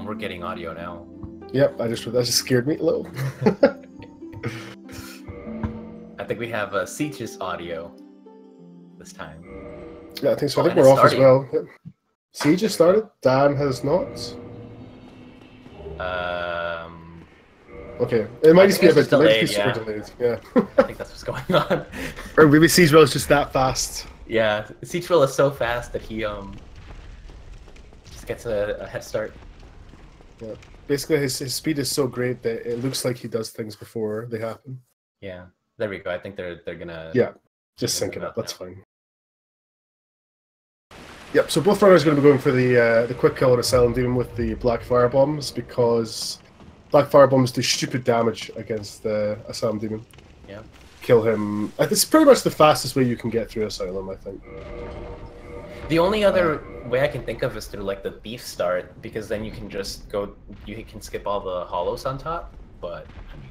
We're getting audio now. Yep, that just scared me a little. I think we have Siege's audio this time. Yeah, I think so. I Oh, think and we're it's off as starting. well. Yep. Siege has started. Dan has not. Okay, it might just be a bit delayed. super Yeah, delayed. Yeah. I think that's what's going on. Or maybe Siegewell is just that fast. Yeah, Siegewell is so fast that he just gets a head start. Yeah. Basically, his speed is so great that it looks like he does things before they happen. Yeah, there we go. I think they're gonna. Yeah, just sync it up. That's fine. Yep. So both runners are going to be going for the quick kill on Asylum Demon with the black fire bombs because black fire bombs do stupid damage against the Asylum Demon. Yeah. Kill him. It's pretty much the fastest way you can get through Asylum, I think. The only other way I can think of is through like the thief start, because then you can just go. You can skip all the hollows on top, but. I mean...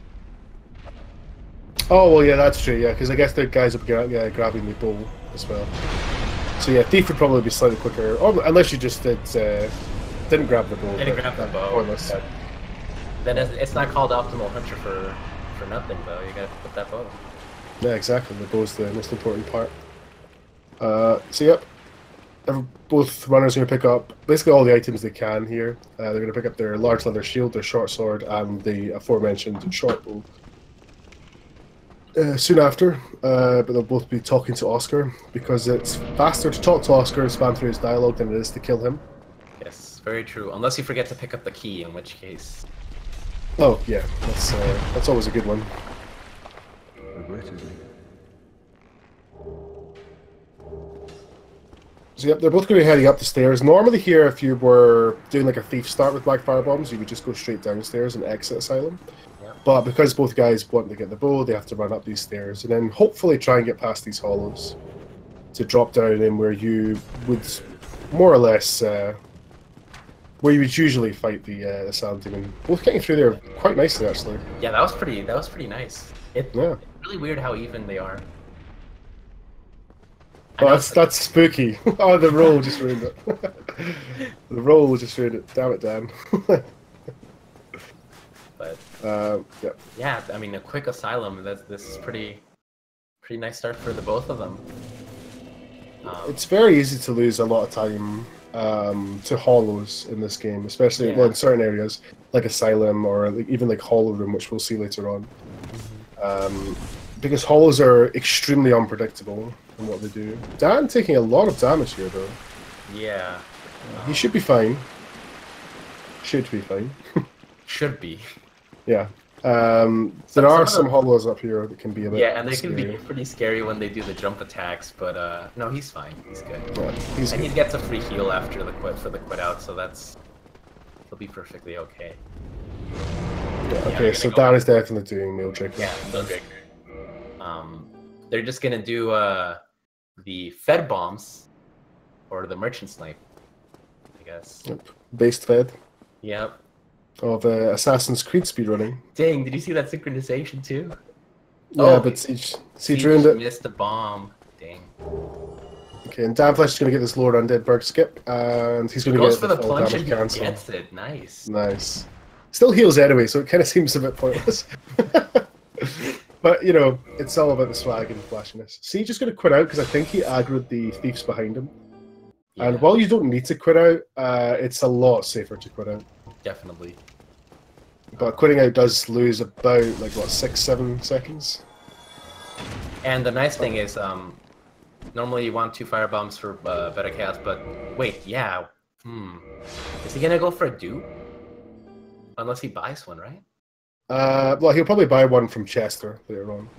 Oh well, yeah, that's true. Yeah, because I guess the guys will be grabbing the bowl as well. So yeah, thief would probably be slightly quicker, or unless you just didn't grab the bow. Didn't grab the bow. Yeah. Then it's not called optimal hunter for nothing though. You gotta put that bow. Yeah, exactly. The bow's the most important part. So yep, both runners are going to pick up basically all the items they can here. They're going to pick up their large leather shield, their short sword, and the aforementioned short bow. Soon after, but they'll both be talking to Oscar because it's faster to talk to Oscar and spam through his dialogue than it is to kill him. Yes, very true. Unless you forget to pick up the key, in which case. Oh yeah, that's always a good one. Regrettably. So yep, they're both going to be heading up the stairs. Normally here, if you were doing like a thief start with black fire bombs, you would just go straight downstairs and exit Asylum. But because both guys want to get the bow, they have to run up these stairs and then hopefully try and get past these hollows to drop down in where you would more or less where you would usually fight the Asylum Demon. Both getting through there quite nicely, actually. Yeah, that was pretty nice. It's really weird how even they are. Oh, that's spooky. Oh, the roll just ruined it. The roll just ruined it. Damn it, Dan. But yeah. Yeah, I mean, a quick Asylum. This is pretty nice start for the both of them. It's very easy to lose a lot of time to hollows in this game, especially well, in certain areas like Asylum or even like Hollow Room, which we'll see later on. Because hollows are extremely unpredictable in what they do. Dan taking a lot of damage here, though. Yeah. He should be fine. Should be fine. Should be. Yeah. There are some hollows up here that can be a bit and they scary. can be pretty scary when they do the jump attacks, but no, he's fine. He's good. Yeah, he's and good. he gets a free heal after the quit out, so he'll be perfectly okay. Yeah, okay, so Dan is definitely doing Meal Drake. Yeah, Meal Drake. They're just gonna do the Fed bombs or the Merchant Snipe, I guess. Yep. Based Fed. Yep. Of Assassin's Creed speedrunning. Dang, did you see that synchronization too? Yeah, but Siege ruined it. Missed the bomb. Dang. Okay, and danflesh is going to get this Lord Undead Berg skip, and he's going to get for the full plunge damage and cancel. gets it. Nice. Nice. Still heals anyway, so it kind of seems a bit pointless. But, you know, it's all about the swag and flashiness. Siege is going to quit out because I think he aggroed the thieves behind him. Yeah. And while you don't need to quit out, it's a lot safer to quit out. Definitely. But quitting out does lose about, like, what, 6-7 seconds? And the nice thing is, normally you want 2 firebombs for better chaos, but wait, yeah. Is he gonna go for a dupe? Unless he buys one, right? Well, he'll probably buy one from Chester later on.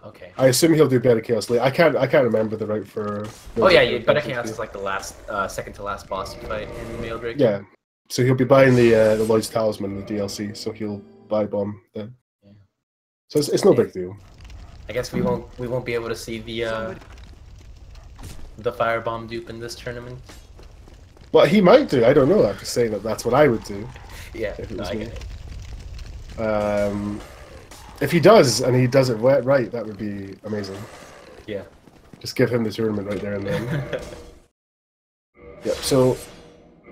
Okay. I assume he'll do better chaos later. I can't remember the route for. Oh yeah, better chaos is like the last, second to last boss you fight in Meal Drake. Yeah, so he'll be buying the Lloyd's Talisman, the DLC. So he'll buy bomb then. Yeah. So it's no big deal. I guess we won't be able to see the firebomb dupe in this tournament. Well, he might do. I don't know. I'm just saying that's what I would do. Yeah, if it was I me. get it. If he does, and he does it right, that would be amazing. Yeah. Just give him the tournament right there and then. Yep, so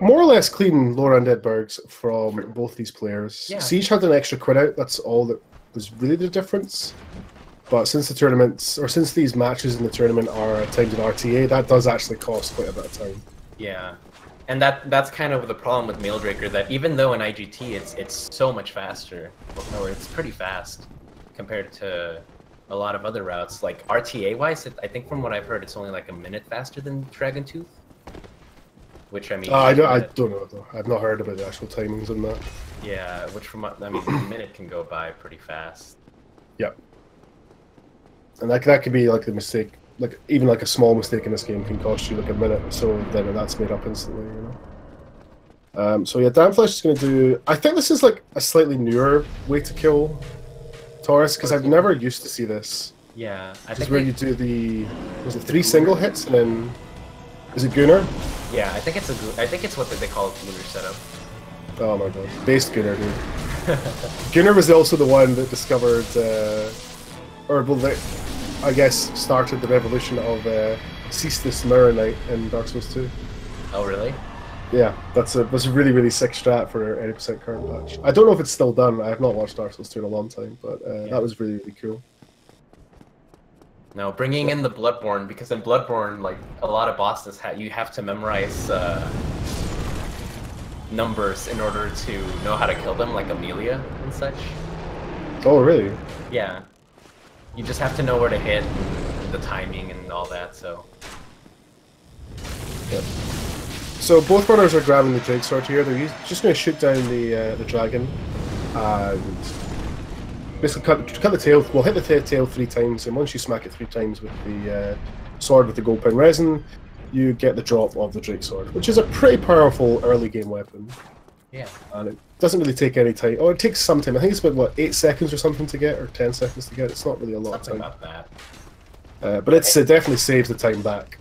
more or less clean lower undead bergs from both these players. Yeah. Siege had an extra quid out. That's all that was really the difference. But since the tournaments, or since these matches in the tournament are timed in RTA, that does actually cost quite a bit of time. Yeah, and that's kind of the problem with Mailbreaker, that even though in IGT it's so much faster, or it's pretty fast compared to a lot of other routes. Like RTA-wise, I think from what I've heard, it's only like a minute faster than Dragon Tooth. Which I mean, I don't know though. I've not heard about the actual timings on that. Yeah, which from I mean, a minute can go by pretty fast. Yep. And that could be like the mistake, like even like a small mistake in this game can cost you like a minute. So then that's made up instantly, you know. So yeah, danflesh is going to do. I think this is like a slightly newer way to kill Taurus because I've never used to see this. Yeah, I think think where you do was it 3 single hits and then is it Gunnar? Yeah, I think it's what they call a Gunnar setup. Oh my god, based Gunnar, dude. Gunnar was also the one that discovered, I guess started the revolution of Ceaseless Mirror Knight in Dark Souls 2. Oh really? Yeah, that's a really, really sick strat for 80% current patch. I don't know if it's still done. I have not watched Dark Souls 2 in a long time, but that was really, really cool. No, bringing in the Bloodborne, because in Bloodborne, like a lot of bosses, you have to memorize numbers in order to know how to kill them, like Amelia and such. Oh, really? Yeah. You just have to know where to hit, and the timing and all that, so... Yep. So both brothers are grabbing the Drake Sword here. They're just going to shoot down the dragon and basically cut the tail. We'll hit the tail 3 times, and once you smack it 3 times with the sword with the gold pen resin, you get the drop of the Drake Sword, which is a pretty powerful early game weapon. Yeah. And it doesn't really take any time. Oh, it takes some time. I think it's about, what, 8 seconds or something to get, or 10 seconds to get. It's not really a lot Something of time. about that. But it definitely saves the time back.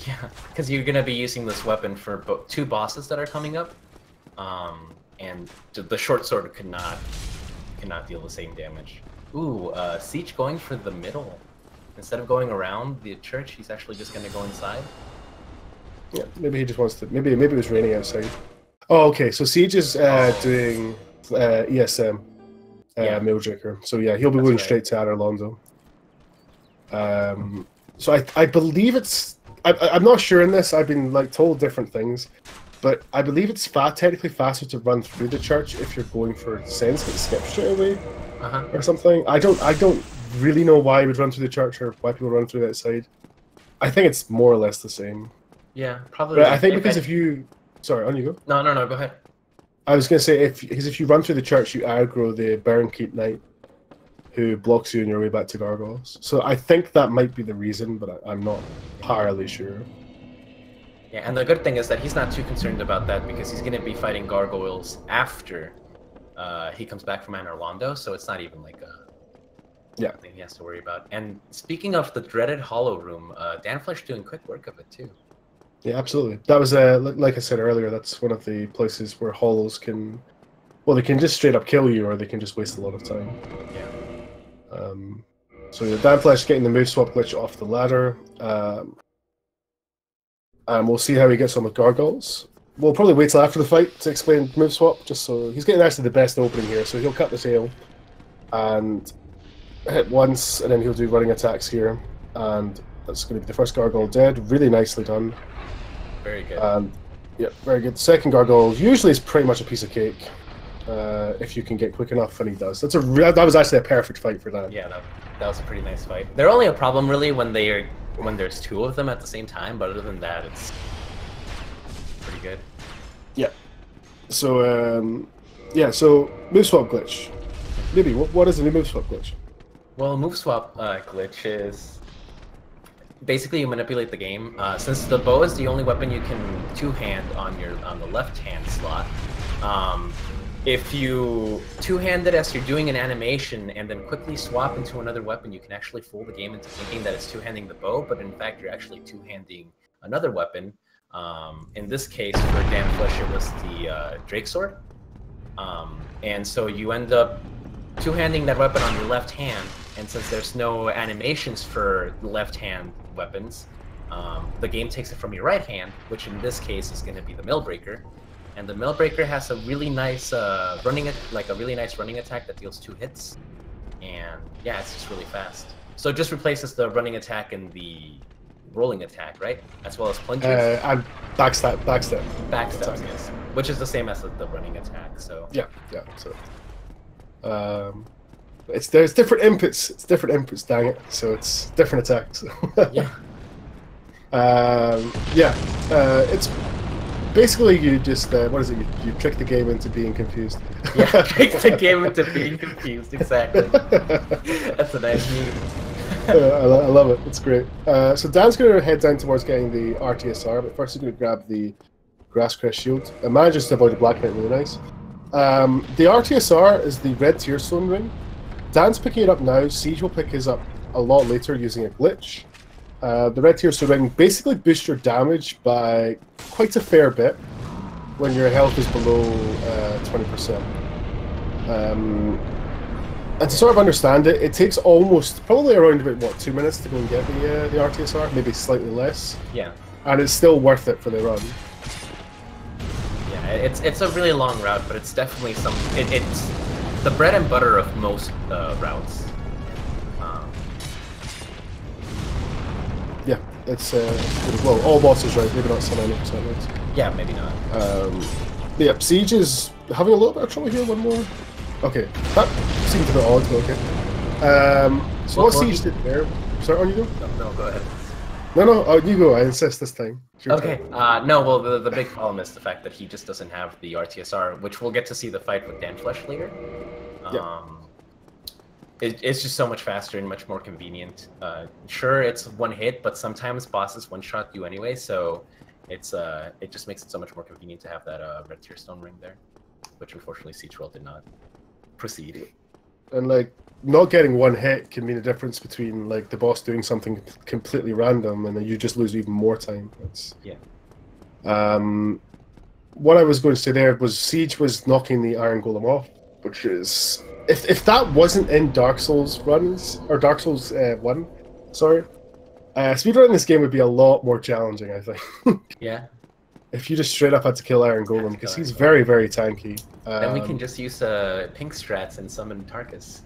Yeah, because you're going to be using this weapon for 2 bosses that are coming up, and the short sword cannot deal the same damage. Ooh, Siege going for the middle. Instead of going around the church, he's actually just going to go inside. Yeah, maybe he just wants to. Maybe it was raining outside. Oh, okay. So Siege is doing ESM, Mailbreaker. So yeah, he'll be going straight to Adder Londo. So I believe it's. I'm not sure in this. I've been like told different things, but I believe it's technically faster to run through the church if you're going for sense that skip straight away, or something. I don't really know why you would run through the church or why people run through that side. I think it's more or less the same. Yeah, probably. But I think because if you, sorry, on you go. No, go ahead. I was gonna say if you run through the church, you aggro the Baron Keep Knight, who blocks you on your way back to Gargoyles. So I think that might be the reason, but I'm not entirely sure. Yeah, and the good thing is that he's not too concerned about that because he's going to be fighting Gargoyles after he comes back from Anor Londo, so it's not even like a thing he has to worry about. And speaking of the dreaded Hollow Room, danflesh doing quick work of it too. Yeah, absolutely. That was like I said earlier. That's one of the places where hollows can, well, they can just straight up kill you, or they can just waste a lot of time. Yeah. So danflesh getting the move swap glitch off the ladder, and we'll see how he gets on with Gargoyles. We'll probably wait till after the fight to explain move swap, just so he's getting actually the best opening here. So he'll cut the tail and hit once, and then he'll do running attacks here, and that's going to be the first Gargoyle dead. Really nicely done. Very good. And yeah, very good. Second Gargoyle usually is pretty much a piece of cake. If you can get quick enough, and he does. That was actually a perfect fight for that. Yeah, that was a pretty nice fight. They're only a problem really when there's 2 of them at the same time, but other than that, it's pretty good. Yeah. So so move swap glitch. Maybe what is the move swap glitch? Well, move swap glitch is basically you manipulate the game. Since the bow is the only weapon you can 2-hand on the left hand slot. If you 2-hand it as you're doing an animation and then quickly swap into another weapon, you can actually fool the game into thinking that it's 2-handing the bow, but in fact you're actually 2-handing another weapon. In this case, for danflesh, it was the Drake Sword. And so you end up 2-handing that weapon on your left hand, and since there's no animations for left-hand weapons, the game takes it from your right hand, which in this case is going to be the Mailbreaker, And the Millbreaker has a really nice a really nice running attack that deals 2 hits. And yeah, it's just really fast. So it just replaces the running attack and the rolling attack, right? As well as plunges. And backstab. Backstab, yes. Which is the same as the running attack, so... Yeah. So, there's different inputs. It's different inputs, dang it. So it's different attacks. Yeah. It's basically you just what is it? You trick the game into being confused. Yeah, trick the game into being confused. Exactly. That's a nice meme. I love it. It's great. So Dan's going to head down towards getting the RTSR, but first he's going to grab the Grasscrest Shield. And manages to avoid the Black Knight really nice. The RTSR is the red Tearstone ring. Dan's picking it up now. Siege will pick his up a lot later using a glitch. The red Tearstone ring basically boosts your damage by quite a fair bit when your health is below 20%. And to sort of understand it, it takes probably around about 2 minutes to go and get the RTSR, maybe slightly less. Yeah. And it's still worth it for the run. Yeah, it's a really long route, but it's definitely it's the bread and butter of most routes. Yeah, it's well, all bosses, right? Maybe not some 90% right? Yeah, maybe not. Yeah, Siege is having a little bit of trouble here. One more. Okay, that seems a bit odd, but okay. So what Siege did there? Sorry, on you go. No, go ahead. No, you go. I insist this time. Okay. No, well, the big problem is the fact that he just doesn't have the RTSR, which we'll get to see the fight with danflesh later. It's just so much faster and much more convenient. Sure, it's one hit, but sometimes bosses one-shot you anyway, so it just makes it so much more convenient to have that red Tearstone ring there, which unfortunately Siegewell did not proceed. And like not getting one hit can mean a difference between like the boss doing something completely random and then you just lose even more time. Yeah. What I was going to say there was Siege was knocking the Iron Golem off, which is if that wasn't in Dark Souls runs or Dark Souls 1, sorry, speedrunning this game would be a lot more challenging, I think. Yeah. If you just straight up had to kill Iron Golem, because he's very, very tanky. Then we can just use pink strats and summon Tarkus.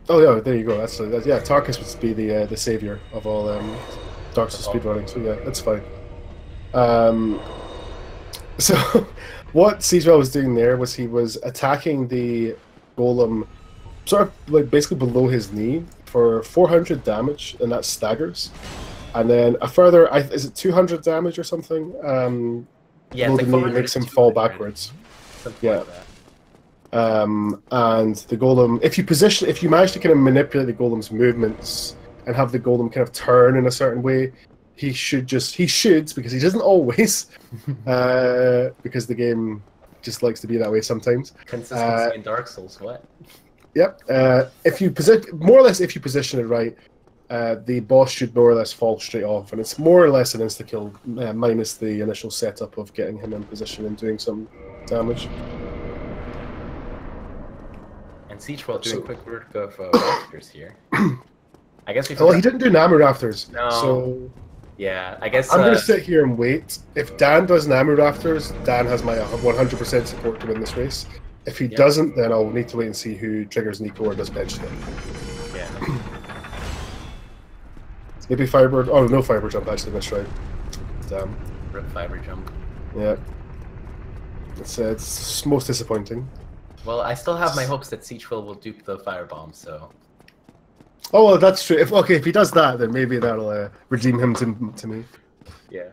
Oh yeah, there you go. That's yeah. Tarkus would be the savior of all Dark Souls speedrunning. So yeah, that's fine. So what Siegewell was doing there was he was attacking the golem, sort of like basically below his knee for 400 damage, and that staggers. And then a further, is it 200 damage or something? Yeah, below it's the like knee makes him fall backwards. Yeah. Like that. And the golem, if you manage to kind of manipulate the golem's movements and have the golem kind of turn in a certain way, he should because he doesn't always, because the game just likes to be that way sometimes. Consistency in Dark Souls, what? Yep. If you position it right, the boss should more or less fall straight off, and it's more or less an insta kill, minus the initial setup of getting him in position and doing some damage. And Siegewell doing quick work of rafters here. I guess we. Well, he didn't do Namu rafters. No. So yeah, I guess I'm gonna sit here and wait. If Dan does Namu rafters, Dan has my 100% support to win this race. If he doesn't, then I'll need to wait and see who triggers Nico or does bench him. Yeah. Maybe Firebird. Oh, no Firebird jump actually. That's right. Damn. Rip Fiber jump. Yeah. It's most disappointing. Well, I still have my hopes that Siegewell will dupe the firebomb. So. Oh well, that's true. If he does that, then maybe that'll redeem him to me. Yeah.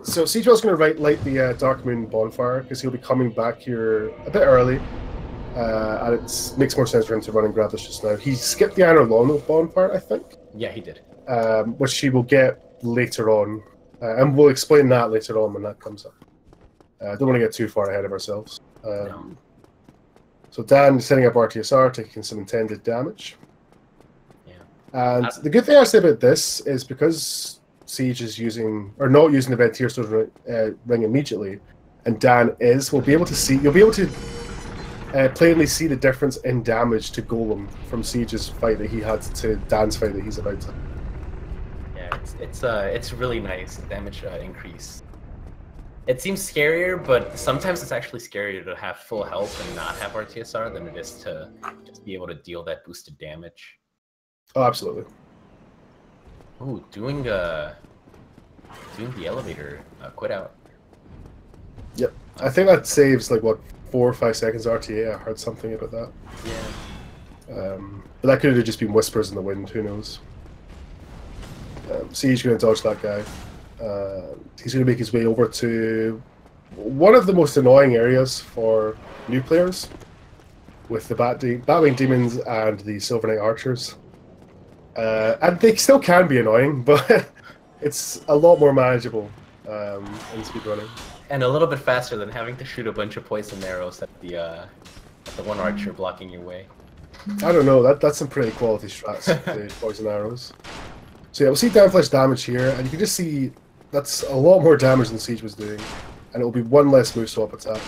So Siegewell's going to light the Dark Moon bonfire because he'll be coming back here a bit early, and it makes more sense for him to run and grab this just now. He skipped the Iron Lono bonfire, I think. Yeah, he did. Which he will get later on, and we'll explain that later on when that comes up. Don't want to get too far ahead of ourselves. No. So Dan is setting up RTSR, taking some intended damage. Yeah. And the good thing I say about this is because Siege is not using the red Tearstone ring immediately, and Dan is, you'll be able to plainly see the difference in damage to Golem from Siege's fight that he had to Dan's fight that he's about to. Yeah, it's really nice damage increase. It seems scarier, but sometimes it's actually scarier to have full health and not have RTSR than it is to just be able to deal that boosted damage. Oh, absolutely. Ooh, doing the elevator quit out. Yep. I think that saves like what 4 or 5 seconds RTA. I heard something about that. Yeah. But that could have just been whispers in the wind. Who knows? Siege going to dodge that guy. He's going to make his way over to one of the most annoying areas for new players, with the Batwing Demons and the Silver Knight Archers. And they still can be annoying, but it's a lot more manageable in speedrunning. And a little bit faster than having to shoot a bunch of poison arrows at the one archer blocking your way. I don't know, that's some pretty quality strats, the poison arrows. So yeah, we'll see danflesh damage here, and you can just see that's a lot more damage than Siege was doing, and it'll be one less move swap attack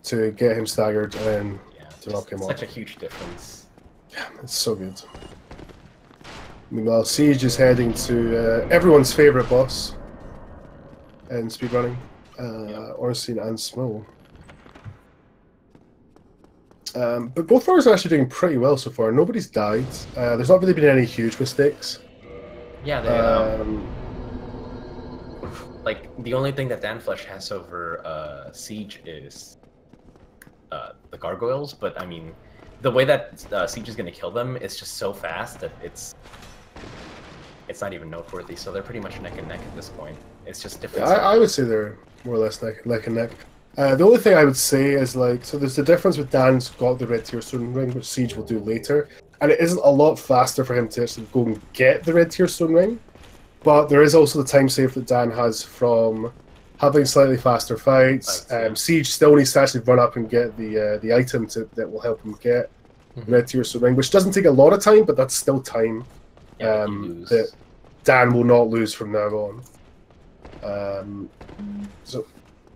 to get him staggered and then to knock him off. Such a huge difference. Yeah, it's so good. Meanwhile, Siege is heading to everyone's favourite boss in speedrunning, Ornstein and Smo. But both players are actually doing pretty well so far. Nobody's died. There's not really been any huge mistakes. Yeah, they, like the only thing that danflesh has over Siege is the gargoyles. But I mean, the way that Siege is going to kill them is just so fast that it's not even noteworthy. So they're pretty much neck and neck at this point. It's just different. Yeah, I would say they're more or less neck and neck. The only thing I would say is, like, so there's the difference with Dan's got the red tier stone ring, which Siege will do later, and it isn't a lot faster for him to actually go and get the red tier stone ring, but there is also the time save that Dan has from having slightly faster fights. Siege still needs to actually run up and get the item that will help him get the red tier stone ring, which doesn't take a lot of time, but that's still time that Dan will not lose from now on. So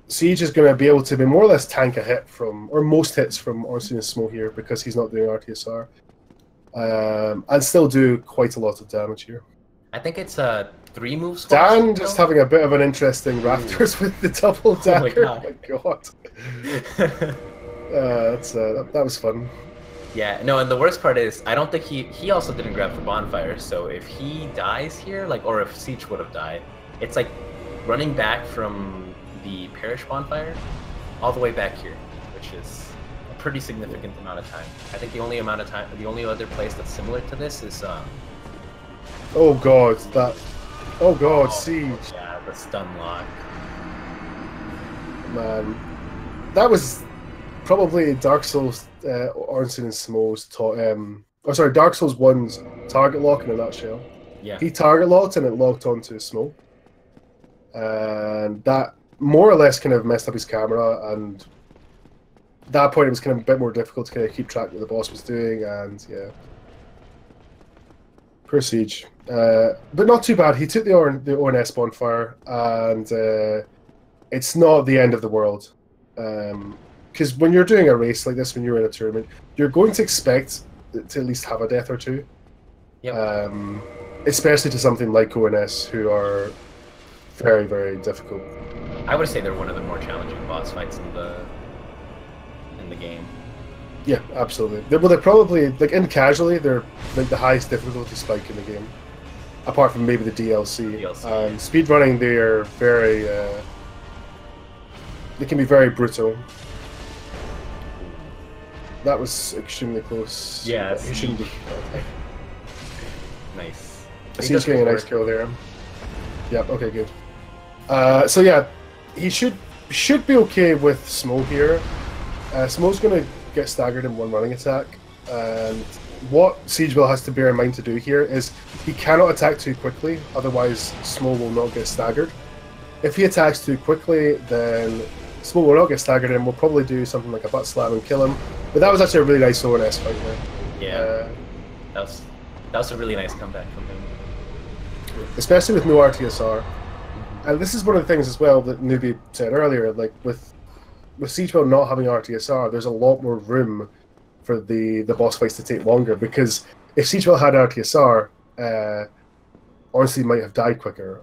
Siege is going to be able to be more or less tank a hit from, or most hits from Ornstein and Smo here because he's not doing RTSR, and still do quite a lot of damage here. I think it's 3 moves. Dan just having a bit of an interesting Raptors with the double dagger. Oh my god! That was fun. Yeah, no, and the worst part is I don't think he also didn't grab the bonfire. So if he dies here, like, or if Siege would have died, it's like running back from the parish bonfire all the way back here, which is a pretty significant amount of time. I think the only other place that's similar to this is oh god, Siege. Yeah, the stun lock. Man, that was probably Dark Souls Ornstein and Smo's Dark Souls 1's target lock in a nutshell. Yeah. He target locked and it locked onto Smo. And that more or less kind of messed up his camera, and at that point it was kind of a bit more difficult to kind of keep track of what the boss was doing, and yeah. Poor Siege. But not too bad. He took the ONS bonfire, and it's not the end of the world. Because when you're doing a race like this, when you're in a tournament, you're going to expect to at least have a death or two. Yep. Especially to something like ONS, who are very, very difficult. I would say they're one of the more challenging boss fights in the game. Yeah, absolutely. They're probably, like, in casually, they're like the highest difficulty spike in the game, apart from maybe the DLC. Speedrunning, they are very, they can be very brutal. That was extremely close. Yeah, he shouldn't be. Nice. He's getting a nice kill there. Yep. Okay. Good. So yeah, he should be okay with Smo here. Smo's going to get staggered in one running attack, and what Siegewell has to bear in mind to do here is he cannot attack too quickly, otherwise Smo will not get staggered. If he attacks too quickly, then Smo will not get staggered and will probably do something like a butt slam and kill him. But that was actually a really nice ONS fight there. Yeah, that was a really nice comeback from him. Especially with no RTSR. And this is one of the things as well that Newbie said earlier, like with Siegewell not having RTSR, there's a lot more room for the boss fights to take longer, because if Siegewell had RTSR, Ornstein might have died quicker,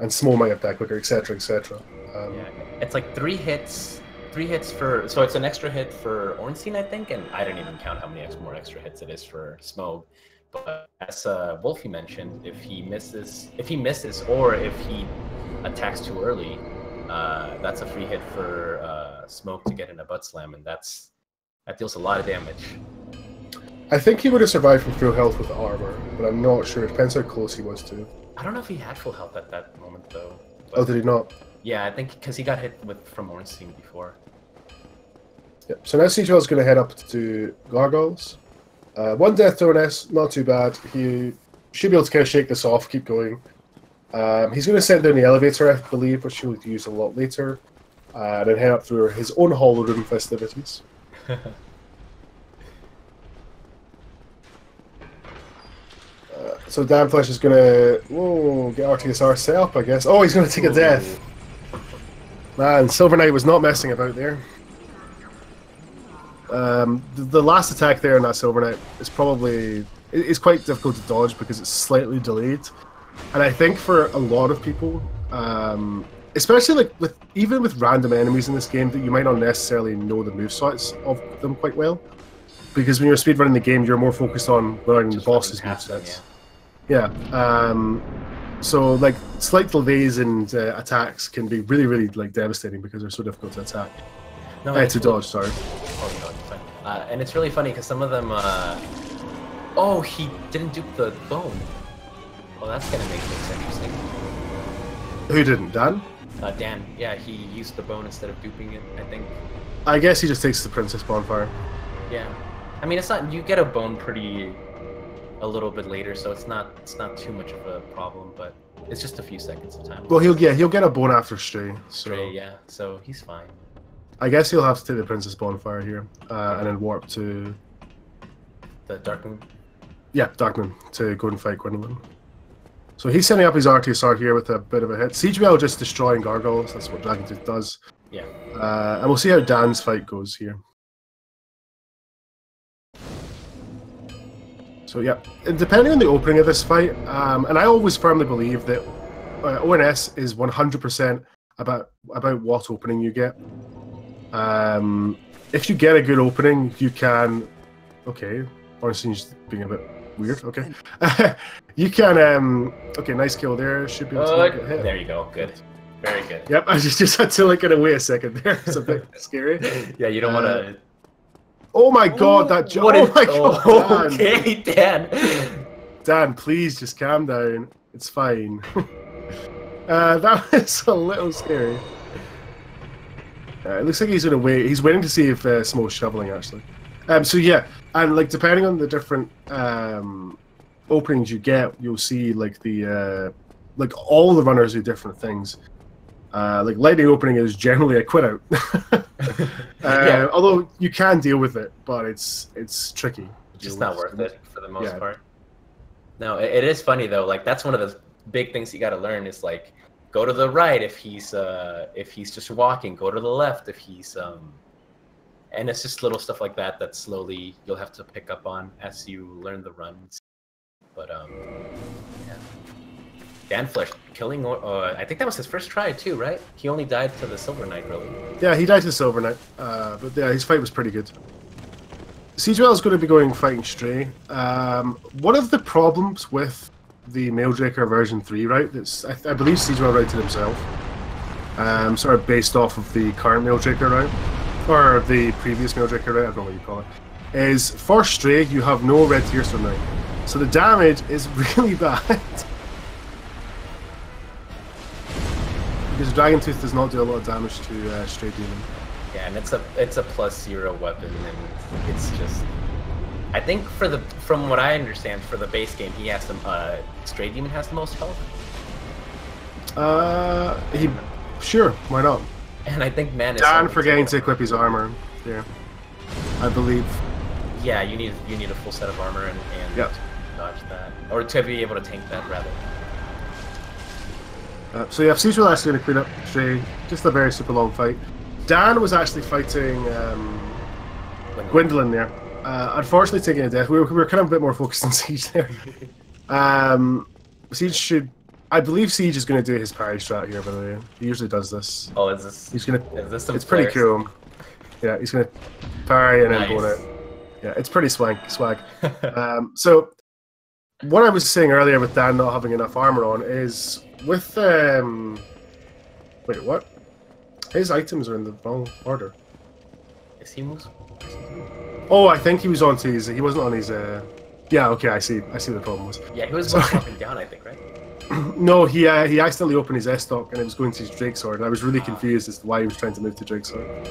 and Smo might have died quicker, etc., etc. Yeah, it's like 3 hits. 3 hits for, so it's an extra hit for Ornstein, I think, and I didn't even count how many more extra hits it is for Smoke. But as Wolfie mentioned, if he misses, or if he attacks too early, that's a free hit for Smoke to get in a butt slam, and that deals a lot of damage. I think he would have survived from full health with armor, but I'm not sure. It depends how close he was to. I don't know if he had full health at that moment, though. Oh, did he not? Yeah, I think because he got hit from Ornstein before. Yep. So now Siegewell's going to head up to Gargoyles. 1 death to S, not too bad. He should be able to kind of shake this off, keep going. He's going to send down the elevator, I believe, which he'll use a lot later, and then head up through his own Hollow Room festivities. So danflesh is going to get RTSR set up, I guess. Oh, he's going to take a death. Man, Silver Knight was not messing about there. The last attack there in that Silver Knight is probably... It's quite difficult to dodge because it's slightly delayed. And I think for a lot of people, especially like even with random enemies in this game, that you might not necessarily know the movesets of them quite well. Because when you're speedrunning the game, you're more focused on learning the boss's movesets. Yeah. So like slight delays and attacks can be really, really like devastating because they're so difficult to attack. No, to dodge. Sorry. Oh, no, it's fine. And it's really funny because some of them. Oh, he didn't dupe the bone. Well, that's gonna make things interesting. Who didn't? Dan? Dan. Yeah, he used the bone instead of duping it, I think. I guess he just takes the Princess Bonfire. Yeah. I mean, it's not. You get a bone a little bit later, so it's not too much of a problem, but it's just a few seconds of time. Well, he'll get a bone after Stray. So. Stray, yeah. So he's fine. I guess he'll have to take the Princess Bonfire here, and then warp to the Dark Moon. Yeah, Dark Moon to go and fight Gwendolyn. So he's sending up his RTSR here with a bit of a hit. Siegewell just destroying Gargoyles. That's what Dragontooth does. Yeah. And we'll see how Dan's fight goes here. So yeah, depending on the opening of this fight, and I always firmly believe that ONS is 100% about what opening you get. If you get a good opening, you can. Okay, Ornstein's being a bit weird. Okay, you can. Okay, nice kill there. Should be able to get hit. There you go. Good. Very good. Yep, I just had to like get away a second there. It's a bit scary. Yeah, you don't want to. Oh my god, that jump! Oh my god! Okay, Dan. Dan, please just calm down. It's fine. That was a little scary. It looks like he's gonna wait. He's waiting to see if Smoke's shoveling actually. So yeah, and like depending on the different openings you get, you'll see like the like all the runners do different things. Like lightning opening is generally a quit out. Yeah. Although you can deal with it, but it's tricky. It's just not worth it for the most part. No, it is funny though. Like that's one of the big things you got to learn is like go to the right if he's just walking. Go to the left if he's and it's just little stuff like that that slowly you'll have to pick up on as you learn the runs. But yeah. danflesh killing, I think that was his first try too, right? He only died to the Silver Knight, really. Yeah, he died to the Silver Knight, but yeah, his fight was pretty good. Siegewell is going to be going fighting Stray. One of the problems with the Maildraker version 3, right, that's I believe Siegewell wrote it himself, sort of based off of the current Maildraker route, or the previous Maildraker route, I don't know what you call it, is for Stray you have no red Tearstone now. So the damage is really bad. Because Dragoontooth does not do a lot of damage to Stray Demon. Yeah, and it's a +0 weapon, and it's just. I think from what I understand, for the base game, he has Stray Demon has the most health. Sure, why not? And I think Man is. Dan forgetting to equip his armor. Yeah, I believe. Yeah, you need a full set of armor and dodge that, or to be able to tank that rather. So yeah, Siegewell actually going to clean up Stray. Just a very super long fight. Dan was actually fighting Gwendolyn there. Unfortunately taking a death. We were kind of a bit more focused on Siege there. Siege should. I believe Siege is going to do his parry strat here. By the way, he usually does this. Oh, is this? He's gonna. Is this some It's pretty flares? cool. Yeah, he's gonna parry and then Nice. bone it. Yeah, it's pretty swag. So what I was saying earlier with Dan not having enough armor on is with wait, what? His items are in the wrong order. Is he moves? Oh, I think he was on to his. He wasn't on his. Yeah, okay, I see. I see what the problem was. Yeah, he was jumping down, I think, right? No, he accidentally opened his S stock and it was going to his Drake sword, and I was really confused as to why he was trying to move to Drake sword.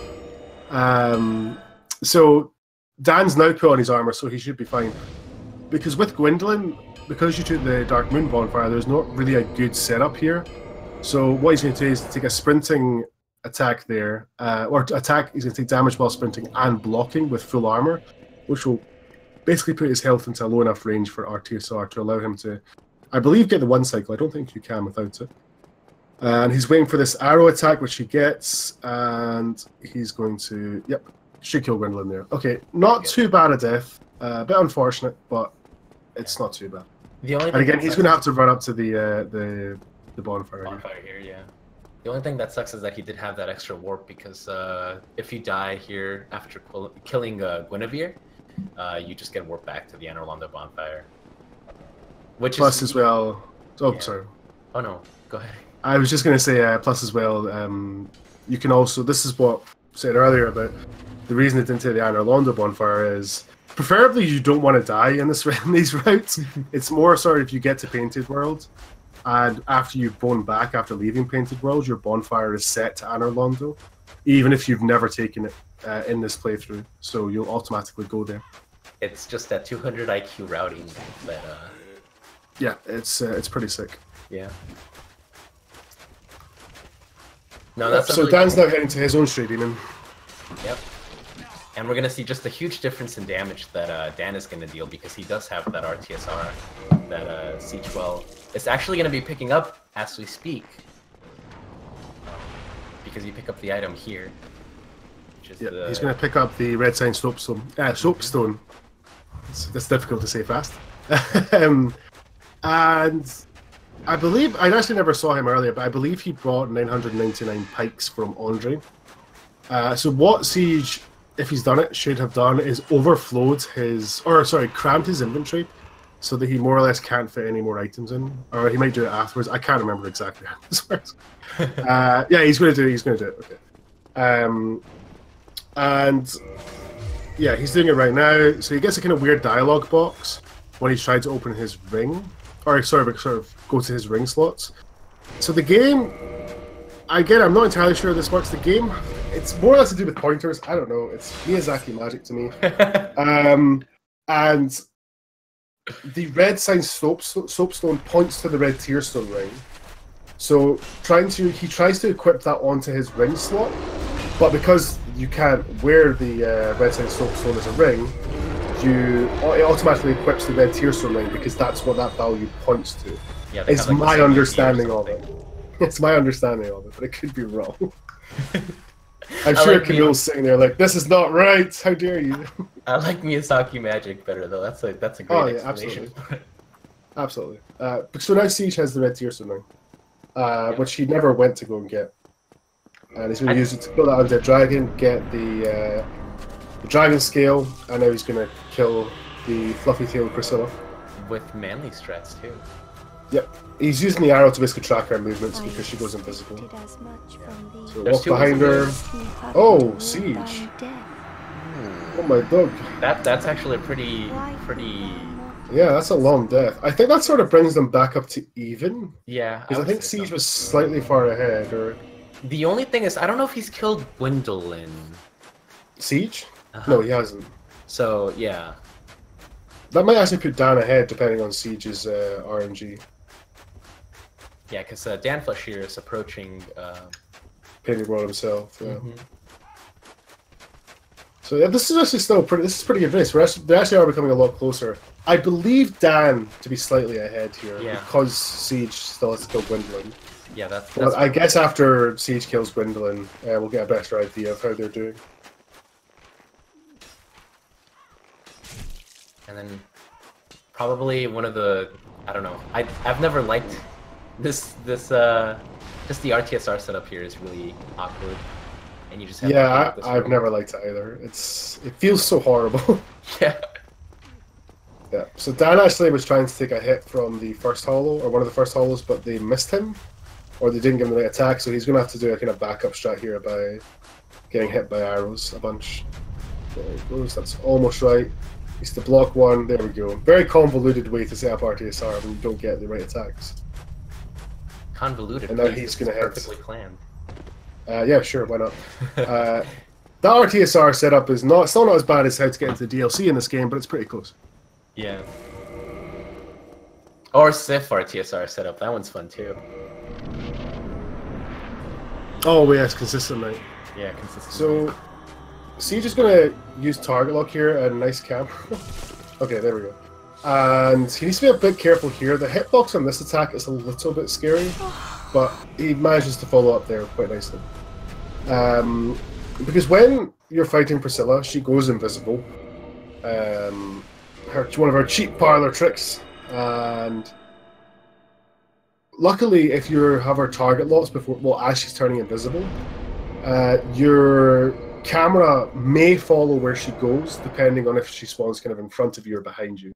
So Dan's now put on his armor, so he should be fine. Because with Gwendolyn, because you took the Dark Moon bonfire, there's not really a good setup here. So what he's going to do is take a sprinting attack there, or attack. He's going to take damage while sprinting and blocking with full armor, which will basically put his health into a low enough range for RTSR to allow him to, I believe, get the one cycle. I don't think you can without it. And he's waiting for this arrow attack, which he gets, and he's going to, yep, should kill Gwendolyn there. Okay, not too bad a death. A bit unfortunate, but it's not too bad. The only And again, he's going to have to run up to the bonfire. Bonfire here, yeah. The only thing that sucks is that he did have that extra warp because if you die here after killing Guinevere, you just get warped back to the Anor Londo bonfire. Which Plus is as well. Oh, yeah. sorry. Oh no, go ahead. I was just going to say, plus as well, you can also, this is what I said earlier about the reason it didn't take the Anor Londo bonfire is, preferably you don't want to die in these routes. It's more sort of if you get to Painted World, and after you've blown back after leaving Painted World, your bonfire is set to Anor Londo, even if you've never taken it in this playthrough, so you'll automatically go there. It's just that 200 IQ routing that, yeah, it's pretty sick. yeah. No, that's so really Dan's cool. now heading to his own Stray Demon. Yep. And we're going to see just a huge difference in damage that Dan is going to deal because he does have that RTSR, that Siegewell. It's actually going to be picking up as we speak. Because you pick up the item here. Which is Yeah, he's going to pick up the Red Sign Soapstone. Soapstone. That's difficult to say fast. And I believe, I actually never saw him earlier, but I believe he brought 999 pikes from Andre. So what Siege, if he's done it, should have done is overflowed his, or sorry, crammed his inventory so that he more or less can't fit any more items in. Or he might do it afterwards. I can't remember exactly how this works. Yeah, he's going to do it. Okay. And yeah, he's doing it right now. So he gets a kind of weird dialogue box when he's trying to open his ring. Or sort of go to his ring slots. So the game, again, I'm not entirely sure how this works. The game, it's more or less to do with pointers. I don't know. It's Miyazaki magic to me. And the red sign soapstone points to the red tearstone ring. So he tries to equip that onto his ring slot, but because you can't wear the red sign soapstone as a ring, it automatically equips the red tearstone ring because that's what that value points to. Yeah, it's like my understanding of it. It's my understanding of it, but it could be wrong. I'm sure like Camille's sitting there like, this is not right. How dare you? I like Miyazaki magic better though. That's a great explanation. Absolutely. So now Siege has the red tearstone ring, which he never went to go and get, and he's going to use it to kill that undead dragon, get the dragon scale, and now he's going to kill the fluffy-tailed Priscilla. With manly strats too. Yep. He's using the arrow to basically track her movements because she goes invisible. So walk behind her. Oh, Siege. Oh my dog. That's actually a pretty. Yeah, that's a long death. I think that sort of brings them back up to even. Yeah. Because I think Siege was slightly far ahead. Or the only thing is, I don't know if he's killed Gwendolyn. Siege? No, he hasn't. So yeah. That might actually put Dan ahead, depending on Siege's RNG. Yeah, because danflesh here is approaching Painted World himself. Yeah. So yeah, this is actually still pretty. This is pretty good race. They actually are becoming a lot closer. I believe Dan to be slightly ahead here because Siege still has to kill Gwendolyn. Yeah, that's well, I guess after Siege kills Gwendolyn, we'll get a better idea of how they're doing. And then probably one of the I don't know. I've never liked this just the RTSR setup here is really awkward, and you just have to deal with this I've room. never liked it either. It feels so horrible. Yeah. Yeah. So Dan actually was trying to take a hit from the first hollow, or one of the first hollows, but they missed him, or they didn't give him the right attack. So he's going to have to do a kind of backup strat here by getting hit by arrows a bunch. There he goes. That's almost right. He's to block one. There we go. Very convoluted way to set up RTSR when you don't get the right attacks. Convoluted. And now he's going to hit. Perfectly planned. Yeah, sure. Why not? That RTSR setup is still not as bad as how to get into the DLC in this game, but it's pretty close. Yeah. Or Sif RTSR setup. That one's fun too. Oh, yes, consistently. Yeah, consistent. So, Siege is going to use target lock here and nice camera. Okay, there we go. And he needs to be a bit careful here. The hitbox on this attack is a little bit scary, but he manages to follow up there quite nicely. Because when you're fighting Priscilla, she goes invisible. One of her cheap parlor tricks. And luckily, if you have her target locked as she's turning invisible, your camera may follow where she goes, depending on if she spawns kind of in front of you or behind you.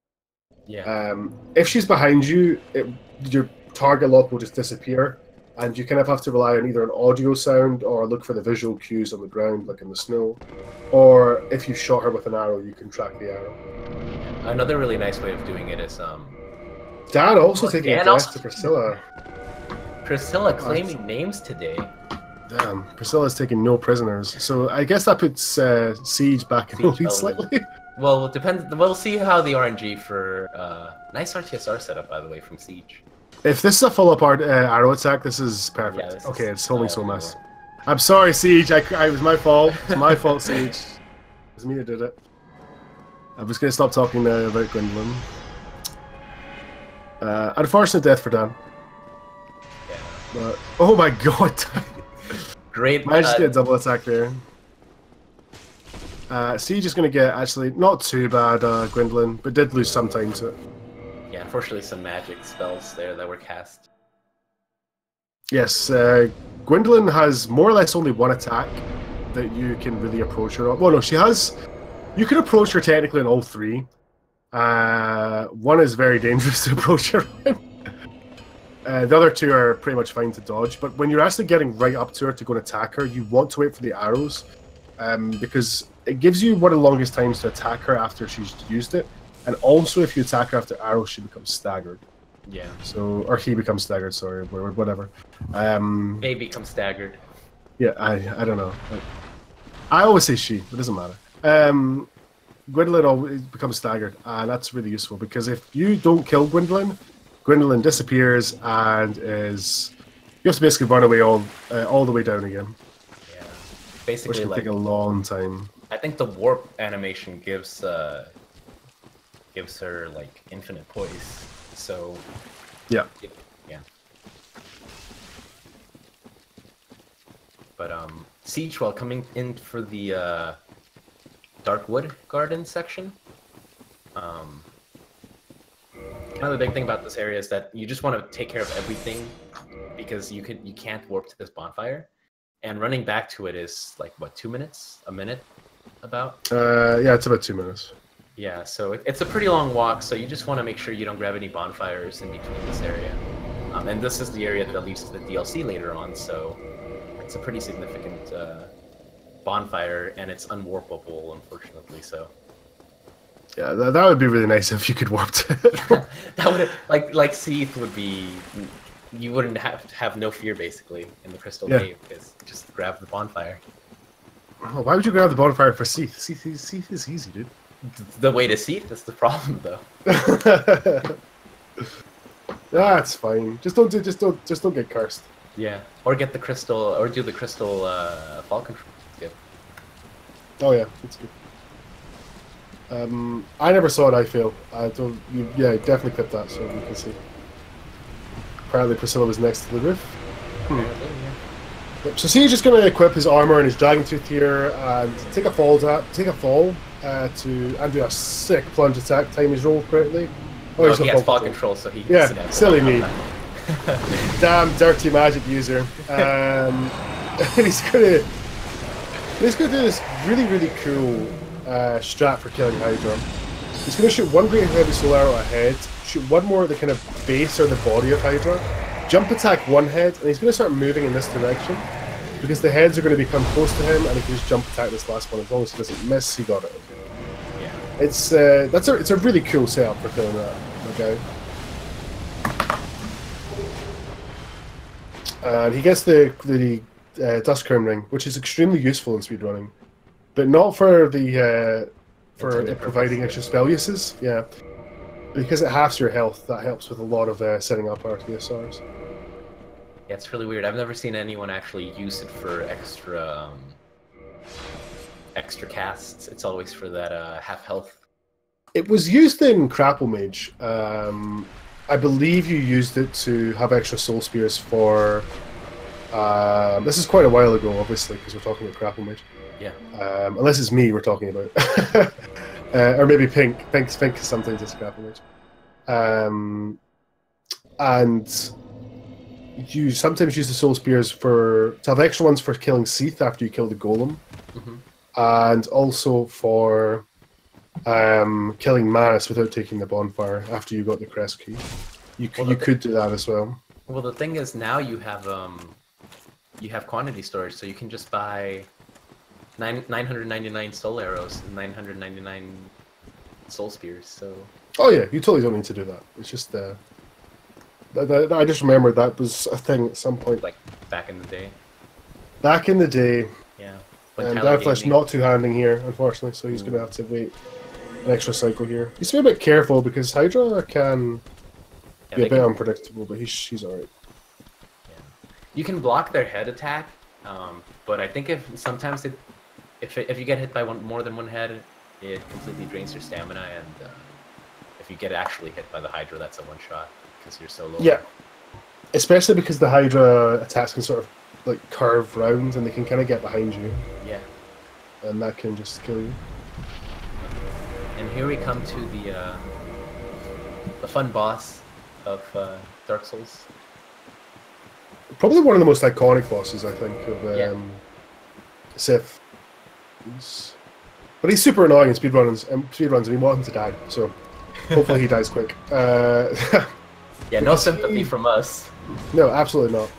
Yeah. If she's behind you, your target lock will just disappear, and you kind of have to rely on either an audio sound or look for the visual cues on the ground, like in the snow. Or if you shot her with an arrow, you can track the arrow. Another really nice way of doing it is Dan also taking a Dan death also- to Priscilla. Priscilla claiming names today. Damn, Priscilla's taking no prisoners. So I guess that puts Siege back in the lead slightly. Well, it depends. We'll see how the RNG for nice RTSR setup, by the way, from Siege. If this is a follow-up arrow attack, this is perfect. Yeah, this okay, is it's holding so all mess. over. I'm sorry, Siege. It was my fault. It's my fault, Siege. It was me that did it. I'm just going to stop talking about Gwendolyn. Unfortunate death for Dan. Yeah. But, oh my god. Great. Managed to get a double attack there. Siege is going to get, actually, not too bad, Gwendolyn, but did lose some time to it. Yeah, unfortunately, some magic spells there that were cast. Yes, Gwendolyn has more or less only one attack that you can really approach her on. Well, no, she has... You can approach her technically in all three. One is very dangerous to approach her in. The other two are pretty much fine to dodge, but when you're actually getting right up to her to go and attack her, you want to wait for the arrows, because it gives you one of the longest times to attack her after she's used it, and also if you attack her after arrows, she becomes staggered. Yeah. So, or he becomes staggered, sorry, whatever. They become staggered. Yeah, I don't know. I always say she, it doesn't matter. Gwendolyn always becomes staggered, and that's really useful, because if you don't kill Gwendolyn, Gwendolyn disappears and is... You have to basically run away all the way down again. Yeah. Which Basically, can like, take a long time. I think the warp animation gives her like infinite poise. So Yeah. yeah. But Siegewell coming in for the Darkwood Garden section. Another big thing about this area is that you just want to take care of everything, because you can't warp to this bonfire, and running back to it is like what, 2 minutes, a minute, about. Yeah, it's about 2 minutes. Yeah, so it's a pretty long walk, so you just want to make sure you don't grab any bonfires in between this area. And this is the area that leads to the DLC later on, so it's a pretty significant bonfire, and it's unwarpable, unfortunately, so. Yeah, that would be really nice if you could warp to it. That would, like Seath would be, you wouldn't have no fear, basically, in the Crystal Cave, because just grab the bonfire. Oh, why would you grab the bonfire for Seath? Seath is easy, dude. The way to Seath is the problem, though. That's fine. Just don't get cursed. Yeah, or get the crystal, or do the crystal fall control. Yep. Oh yeah, that's good. I never saw it. I fail. I don't. Yeah, definitely clip that so we can see. Apparently, Priscilla was next to the roof. Yep, so Siege is just going to equip his armor and his dragon tooth here and take a fall to and do a sick plunge attack. Time is rolled correctly. Oh, No, he's he got has fall fall control, so he Yeah, doesn't have to silly worry me. about that. Damn dirty magic user. And he's gonna do this really cool strat for killing Hydra. He's gonna shoot one great heavy soul arrow ahead, shoot one more at the kind of base or the body of Hydra, jump attack one head, and he's gonna start moving in this direction because the heads are gonna become close to him, and he can just jump attack this last one as long as he doesn't miss. He got it. Yeah. It's it's a really cool setup for killing that guy. And he gets the Duskcrown ring, which is extremely useful in speedrunning, but not for the providing extra spell uses. Yeah, because it halves your health. That helps with a lot of setting up RTSRs. Yeah, it's really weird. I've never seen anyone actually use it for extra casts. It's always for that half health. It was used in Grapple Mage. I believe you used it to have extra soul spears for. This is quite a while ago, obviously, because we're talking about Grapple Mage. Yeah. Unless it's me we're talking about, or maybe Pink. Pink is something just Grapple Mage. And you sometimes use the soul spears to have extra ones for killing Seath after you kill the golem, and also for killing Manus without taking the bonfire after you got the crest key. You could do that as well. Well, the thing is now you have quantity storage, so you can just buy 999 soul arrows and 999 soul spears. So. Oh yeah, you totally don't need to do that. It's just I just remembered that was a thing at some point. Like back in the day. Back in the day. Yeah. And danflesh not two-handing here, unfortunately, so he's going to have to wait an extra cycle here. He's to be a bit careful because Hydra can be a bit unpredictable, but he's alright. Yeah. You can block their head attack, but I think if you get hit by more than one head, it completely drains your stamina, and if you get actually hit by the Hydra, that's a one-shot because you're so low. Yeah, especially because the Hydra attacks can sort of like curve round, and they can kind of get behind you. Yeah. And that can just kill you. And here we come to the fun boss of Dark Souls. Probably one of the most iconic bosses, I think, of Sith. But he's super annoying in speedruns, and we want him to die, so hopefully he dies quick. Yeah, no sympathy from us. No, absolutely not.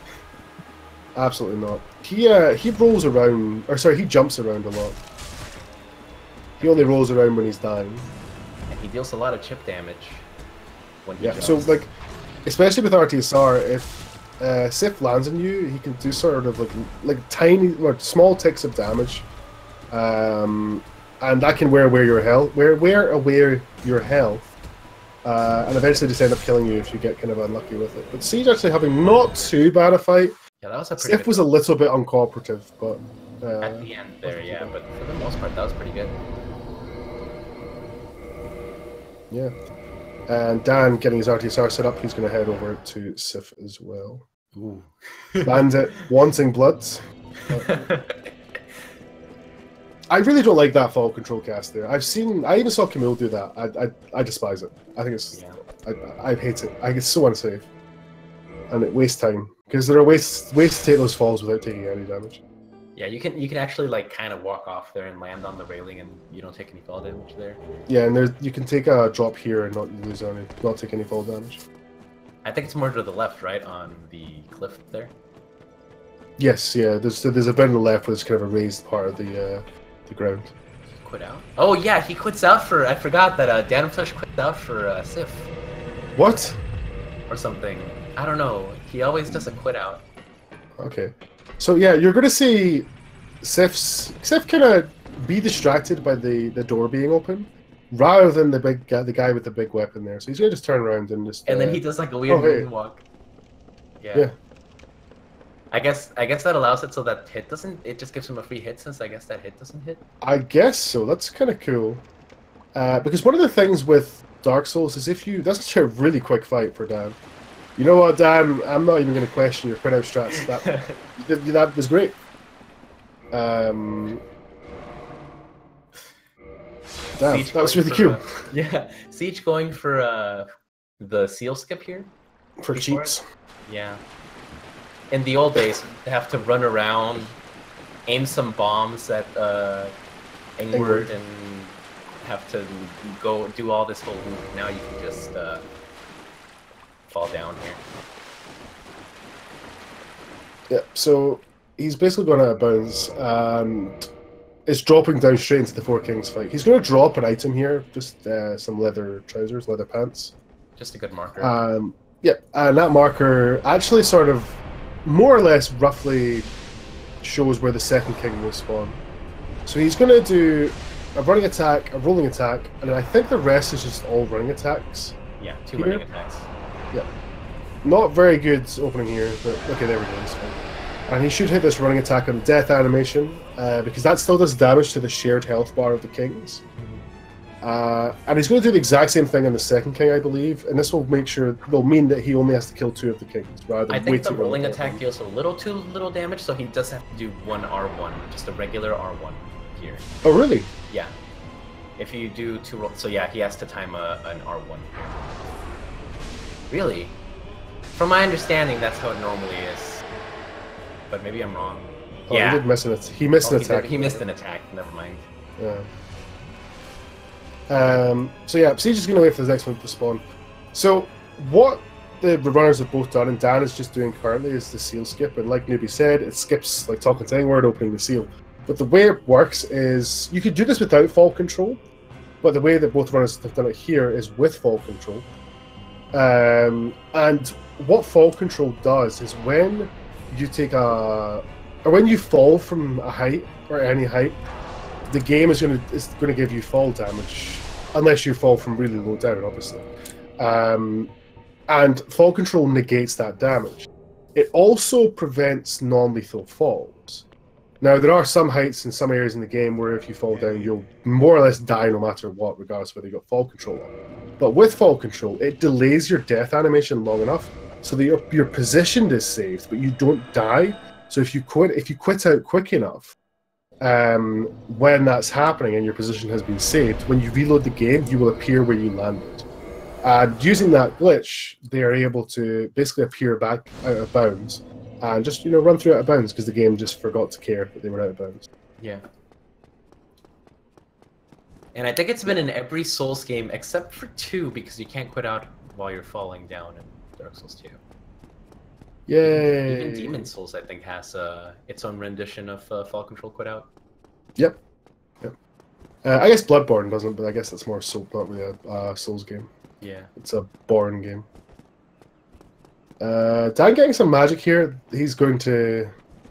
Absolutely not. He rolls around, or sorry, he jumps around a lot. He only rolls around when he's dying. And he deals a lot of chip damage when he jumps. So like, especially with RTSR, if Sif lands on you, he can do sort of like tiny, or small ticks of damage, and that can wear away your health. Wear away your health. And eventually just end up killing you if you get kind of unlucky with it. But Siege actually having not too bad a fight. Yeah, that was a pretty Sif was a little bit uncooperative, but at the end there, yeah. But for the most part, that was pretty good. Yeah. And Dan getting his RTSR set up, he's going to head over to Sif as well. Ooh. Bandit wanting blood. I really don't like that fall control cast there. I even saw Camille do that. I despise it. I think it's I hate it. I think it's so unsafe, and it wastes time because there are ways to take those falls without taking any damage. Yeah, you can actually like kind of walk off there and land on the railing, and you don't take any fall damage there. Yeah, and you can take a drop here and not take any fall damage. I think it's more to the left, right, on the cliff there. Yes, yeah. There's a bit on the left where it's kind of a raised part of the ground. Quit out? Oh yeah, he quits out for. I forgot that danflesh quits out for Sif. What? Or something. I don't know. He always does a quit out. Okay. So yeah, you're gonna see Sif kind of be distracted by the door being open, rather than the guy with the big weapon there. So he's gonna just turn around and just. And then he does like a weird moonwalk. Yeah. I guess that allows it so that hit doesn't. It just gives him a free hit since I guess that hit doesn't hit. I guess so. That's kind of cool. Because one of the things with Dark Souls is that's actually a really quick fight for Dan. You know what, Dan? I'm not even going to question your quit out strats. That was great. Damn, that was really cool. Yeah, Siege going for the seal skip here. For before cheats. it. Yeah. In the old days, they have to run around, aim some bombs at Ingward, and have to go do all this whole loop. Now you can just fall down here. Yeah, so he's basically going out of bounds and is dropping down straight into the Four Kings fight. He's going to drop an item here, just some leather trousers, leather pants. Just a good marker. Yeah, and that marker actually sort of more or less roughly shows where the second king will spawn. So he's going to do a running attack, a rolling attack, and I think the rest is just all running attacks. Yeah, two here. running attacks. Yeah. Not very good opening here, but okay, there we go. It's fine. And he should hit this running attack on death animation, because that still does damage to the shared health bar of the kings. And he's going to do the exact same thing on the second king, I believe, and this will mean that he only has to kill 2 of the kings rather than I think the rolling attack deals a little too little damage, so he does have to do one R1, just a regular R1 here. Oh, really? Yeah. If you do 2 rolls, so yeah, he has to time an R1 here. Really? From my understanding, that's how it normally is. But maybe I'm wrong. Oh, yeah. He did miss an attack. He missed an attack. He missed an attack, never mind. Yeah. So yeah, Siege is going to wait for the next one to spawn. So what the runners have both done, and Dan is just doing currently, is the seal skip. And like Newbie said, it skips like talking to Ingward, opening the seal. But the way it works is you could do this without fall control, but the way that both runners have done it here is with fall control. And what fall control does is when you take when you fall from a height or any height, the game is going to give you fall damage, unless you fall from really low down, obviously. And fall control negates that damage. It also prevents non-lethal falls. Now, there are some heights in some areas in the game where if you fall down, you'll more or less die no matter what, regardless of whether you got fall control on. But with fall control, it delays your death animation long enough so that your position is saved, but you don't die. So if you quit out quick enough, when that's happening and your position has been saved, when you reload the game, you will appear where you landed. And using that glitch, they are able to basically appear back out of bounds and just run through out of bounds because the game just forgot to care that they were out of bounds. Yeah. And I think it's been in every Souls game except for 2, because you can't quit out while you're falling down in Dark Souls 2. Yay! Even Demon Souls, I think, has its own rendition of fall control quit out. Yep. I guess Bloodborne doesn't, but I guess that's more not really a Souls game. Yeah. It's a Born game. Dan getting some magic here. He's going to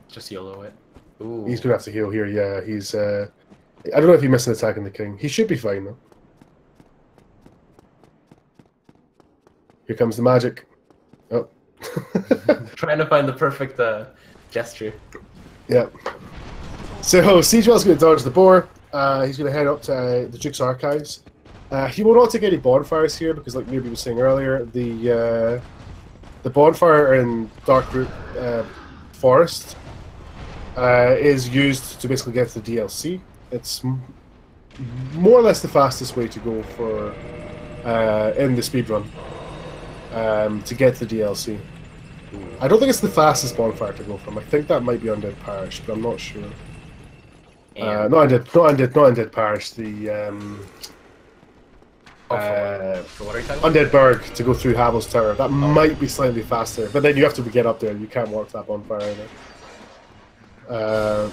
just YOLO it. Ooh. He's going to have to heal here. Yeah, he's. I don't know if he missed an attack on the king. He should be fine though. Here comes the magic. Oh. Trying to find the perfect gesture. Yeah. So Siegewell's going to dodge the boar. He's going to head up to the Duke's Archives. He will not take any bonfires here because, like Newbie was saying earlier, the bonfire in Darkroot Forest is used to basically get to the DLC. It's more or less the fastest way to go for in the speedrun to get to the DLC. I don't think it's the fastest bonfire to go from. I think that might be Undead Parish, but I'm not sure. Not Undead Parish. The Undead Berg to go through Havel's Tower. That might be slightly faster, but then you have to get up there. You can't walk that bonfire either.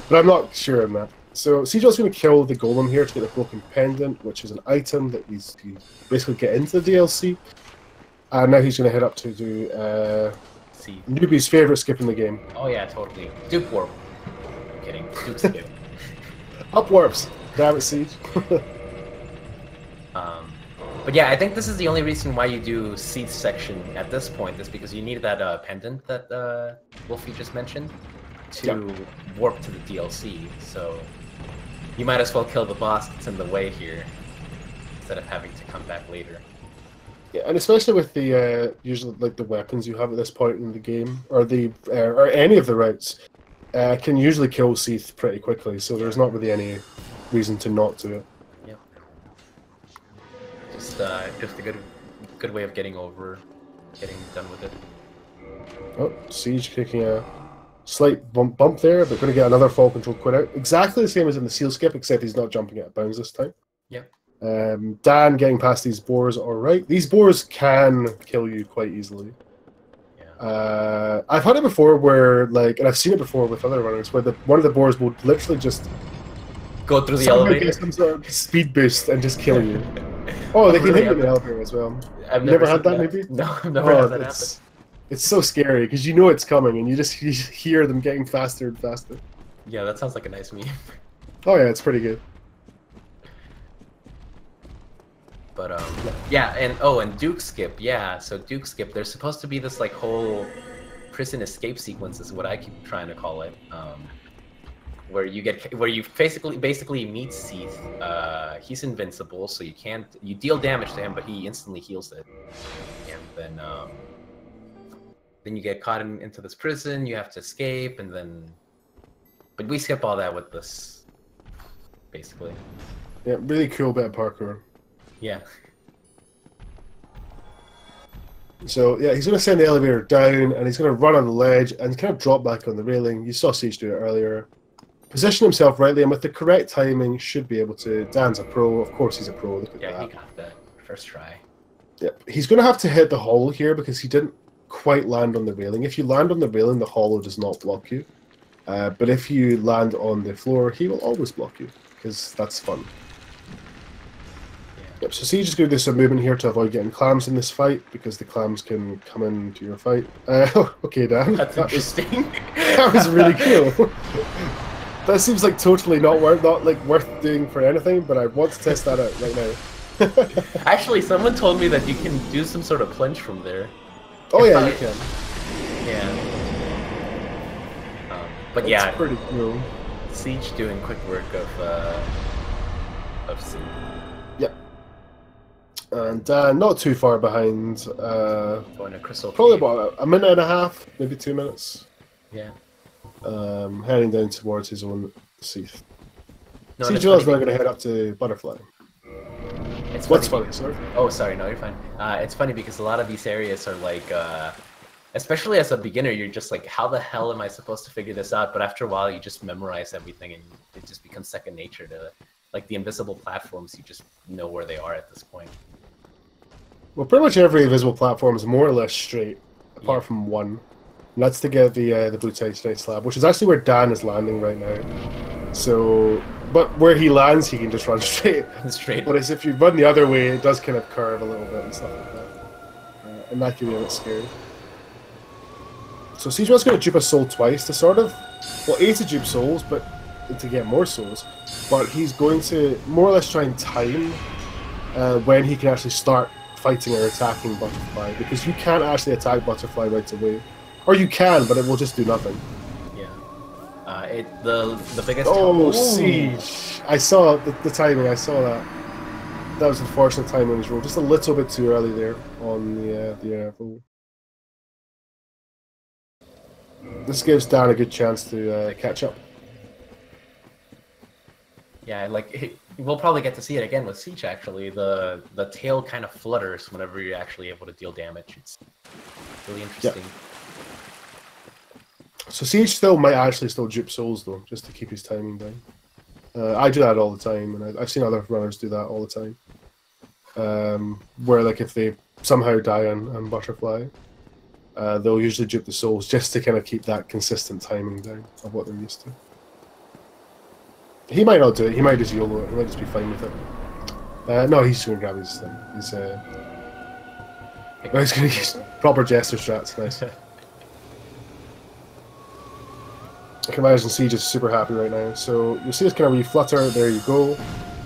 But I'm not sure on that. So Siegewell's going to kill the golem here to get the broken pendant, which is an item that he basically get into the DLC. And now he's going to head up to do Newbie's favorite skip in the game. Oh yeah, totally. Duke Warp. I'm kidding. Duke skip. Up warps. Damn it, Siege. But yeah, I think this is the only reason why you do Seath section at this point, is because you need that pendant that Wolfie just mentioned to warp to the DLC. So you might as well kill the boss that's in the way here instead of having to come back later. Yeah, and especially with the usually like the weapons you have at this point in the game, or the or any of the routes, can usually kill Seath pretty quickly. So there's not really any reason to not do it. Just a good good way of getting done with it. Oh, Siege kicking a slight bump there, but going to get another fall control quit out. Exactly the same as in the seal skip, except he's not jumping out of bounds this time. Yep. Dan getting past these boars all right. These boars can kill you quite easily. Yeah. I've had it before where, like, and I've seen it before with other runners, where one of the boars will literally just go through the somehow elevator, get some sort of speed boost, and just kill you. Oh, they can hit you in the elevator as well. I've never had seen that, maybe? No, I've never had that happen. It's so scary because you know it's coming, and you just hear them getting faster and faster. Yeah, that sounds like a nice meme. Oh yeah, it's pretty good. But yeah, and Duke Skip, yeah. So Duke Skip, there's supposed to be this like whole prison escape sequence, is what I keep trying to call it, where you basically meet Seath. He's invincible, so you deal damage to him, but he instantly heals it, and then you get caught into this prison. You have to escape, but we skip all that with this, basically. Yeah, really cool bit of parkour. Yeah. So yeah, he's going to send the elevator down, and he's going to run on the ledge and kind of drop back on the railing. You saw Siege do it earlier. Position himself rightly, and with the correct timing, should be able to. Dan's a pro. Of course, he's a pro. Look at that. Yeah, he got that first try. Yeah, he's going to have to hit the hollow here because he didn't quite land on the railing. If you land on the railing, the hollow does not block you. But if you land on the floor, he will always block you because that's fun. Yep, so Siege is going to do some movement here to avoid getting clams in this fight, because the clams can come into your fight. Okay, Dan. That's interesting. That was really cool. That seems like totally not worth doing for anything, but I want to test that out right now. Actually, someone told me that you can do some sort of plunge from there. Oh yeah, you can. Yeah. But That's yeah, pretty cool. Siege doing quick work of Siege. Yep. And not too far behind. Going to Crystal Probably Cave. about a minute and a half, maybe 2 minutes. Yeah. Heading down towards his own Seath. No, Siegewell is now going to head up to Butterfly. What's funny, sorry? Oh, sorry, no, you're fine. It's funny because a lot of these areas are like, especially as a beginner, you're just like, how the hell am I supposed to figure this out? But after a while, you just memorize everything, and it just becomes second nature to, like, the invisible platforms. You just know where they are at this point. Well, pretty much every invisible platform is more or less straight, apart from one. And that's to get the blue titanite slab, which is actually where Dan is landing right now. So, but where he lands, he can just run straight. Straight. But as if you run the other way, it does kind of curve a little bit and stuff like that. And that can be a bit scary. So Siegewell's going to dupe a soul twice to sort of, well, A, to dupe souls, but to get more souls. But he's going to more or less try and time when he can actually start fighting or attacking Butterfly, because you can't actually attack Butterfly right away. Or you can, but it will just do nothing. Yeah. The biggest... Oh, Siege! I saw the timing, I saw that. That was unfortunate timing on his roll. Just a little bit too early there on the roll. This gives Dan a good chance to catch up. Yeah, like, we'll probably get to see it again with Siege, actually. The tail kind of flutters whenever you're actually able to deal damage. It's really interesting. Yep. So Siege might actually still dupe souls, though, just to keep his timing down. I do that all the time, and I've seen other runners do that all the time. Where, like, if they somehow die on Butterfly, they'll usually dupe the souls just to kind of keep that consistent timing down of what they're used to. He might not do it. He might just YOLO it. He might just be fine with it. No, he's just going to grab his thing. He's going to use proper jester strats. Nice. I can imagine Siege is super happy right now. So you'll see this kind of wee flutter. There you go.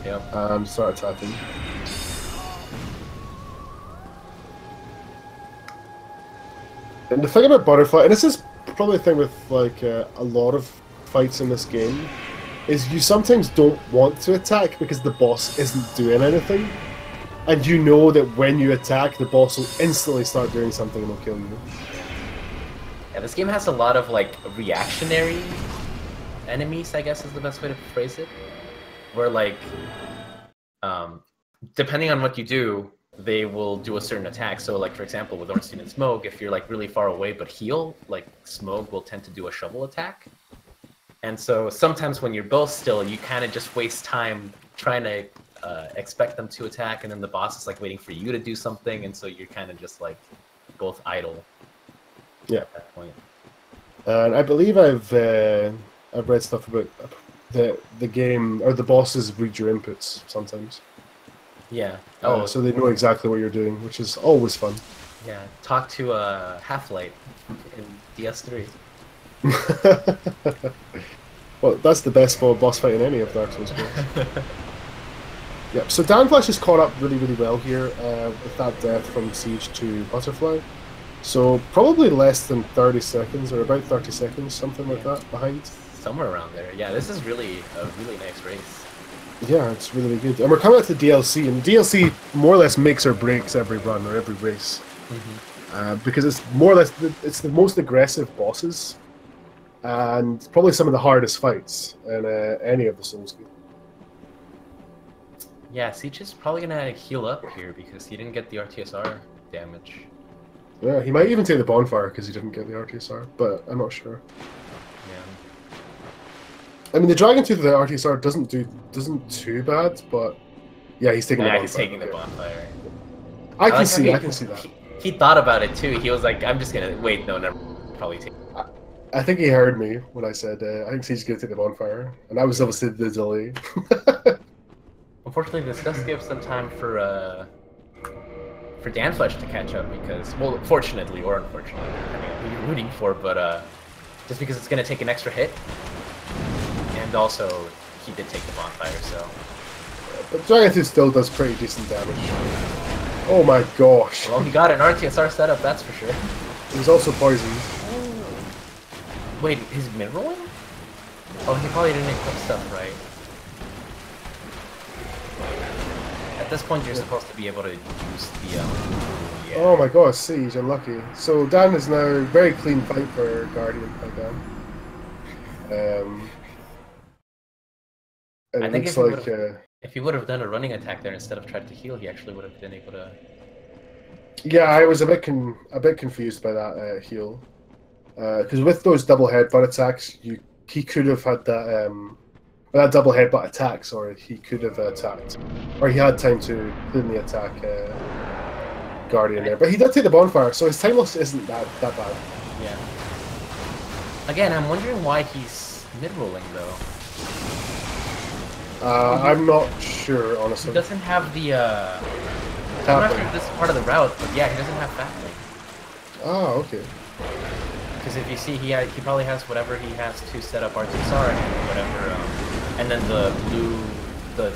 Yep. And start attacking. And the thing about Butterfly, and this is probably the thing with like a lot of fights in this game, is you sometimes don't want to attack because the boss isn't doing anything. And you know that when you attack, the boss will instantly start doing something and will kill you. Yeah, this game has a lot of, like, reactionary enemies, I guess is the best way to phrase it. Where, like, depending on what you do, they will do a certain attack. So, like, for example, with Ornstein and Smoke, if you're, like, really far away but heal, like, Smoke will tend to do a shovel attack. And so sometimes when you're both still, you kind of just waste time trying to expect them to attack, and then the boss is, like, waiting for you to do something, and so you're kind of just, like, both idle. Yeah. At that point. And I believe I've read stuff about the game, or the bosses read your inputs sometimes. Yeah. So they know exactly what you're doing, which is always fun. Yeah. Talk to Half-Light in DS3. Well, that's the best boss fight in any of Dark Souls games. Yep. So danflesh is caught up really, really well here with that death from Siege to Butterfly. So probably less than 30 seconds, or about 30 seconds, something like that, behind. Somewhere around there. Yeah, this is really a really nice race. Yeah, it's really, really good. And we're coming out to DLC, and the DLC more or less makes or breaks every run or every race. Because it's more or less it's the most aggressive bosses, and probably some of the hardest fights in any of the Souls games. Yeah, Siege is probably gonna heal up here because he didn't get the RTSR damage. Yeah, he might even take the bonfire because he didn't get the RTSR, but I'm not sure. Yeah. I mean, the Dragon Tooth of the RTSR doesn't too bad, but yeah, he's taking the bonfire. He's taking the bonfire. I can see that. He thought about it too. He was like, I'm just gonna wait. No, never. Probably take. I think he heard me when I said I think he's gonna take the bonfire, and that was obviously the delay. Unfortunately, this does give some time for danflesh to catch up because, well, fortunately or unfortunately, depending on who you're rooting for, but just because it's gonna take an extra hit, and also he did take the bonfire, so. But Dragon Tooth still does pretty decent damage. Oh my gosh. Well, he got an RTSR setup, that's for sure. He's also poisoned. Wait, he's mid-rolling? Oh, he probably didn't equip stuff right. At this point, you're supposed to be able to use the, yeah. Oh my gosh, Siege, unlucky. So Dan is now very clean fight for Guardian by Dan. And I it think looks if he would have done a running attack there instead of tried to heal, he actually would have been able to... Yeah, I was a bit confused by that heal. Because with those double headbutt attacks, he could have had that double headbutt attack. Sorry, he could have attacked, or he had time to clean the attack Guardian there. But he did take the bonfire, so his time loss isn't that bad. Yeah. Again, I'm wondering why he's mid-rolling though. I'm not sure, honestly. He doesn't have the. I'm not sure if this is part of the route, but yeah, he doesn't have Fatling. Oh, okay. Because if you see, he probably has whatever he has to set up RTSR and whatever, and then the blue, the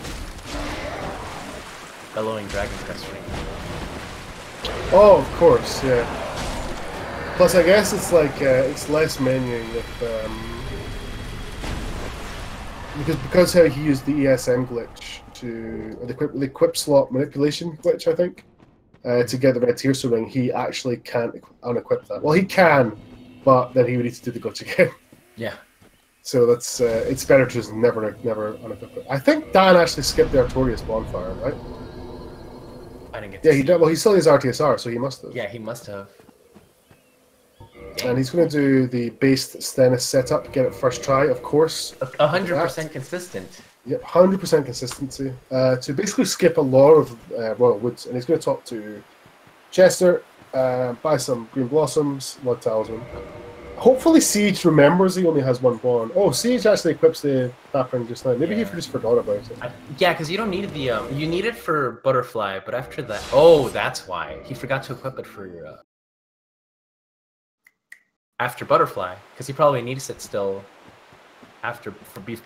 bellowing dragon crest ring. Oh, of course, yeah. Plus, I guess it's like it's less menuing with because how he used the ESM glitch the equip slot manipulation glitch, I think, to get the red Tearso ring. He actually can't unequip that. Well, he can, but then he would need to do the glitch again. Yeah. So that's it's better to just never unequip it. I think Dan actually skipped the Artorias bonfire, right? I didn't get. Yeah, he did. Well, he still has RTSR, so he must have. Yeah, he must have. And he's going to do the based Stennis setup, get it first try, of course. 100% consistent. Yep, 100% consistency. To basically skip a lot of Royal Woods, and he's going to talk to Chester, buy some Green Blossoms, Blood Talisman. Hopefully Siege remembers he only has one bond. Oh, Siege actually equips the Tapring just now. Maybe he just forgot about it. Yeah, because you don't need the you need it for Butterfly, but after that, oh, that's why he forgot to equip it for your after Butterfly, because he probably needs it still after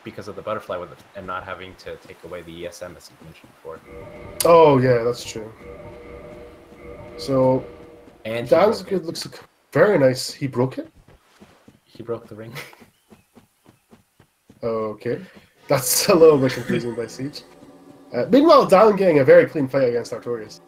because of the Butterfly with it and not having to take away the ESM as you mentioned before. Oh yeah, that's true. So and Dan's good looks very nice. He broke it. He broke the ring. Okay, that's a little bit confusing by Siege. Meanwhile, Dan getting a very clean fight against Artorias,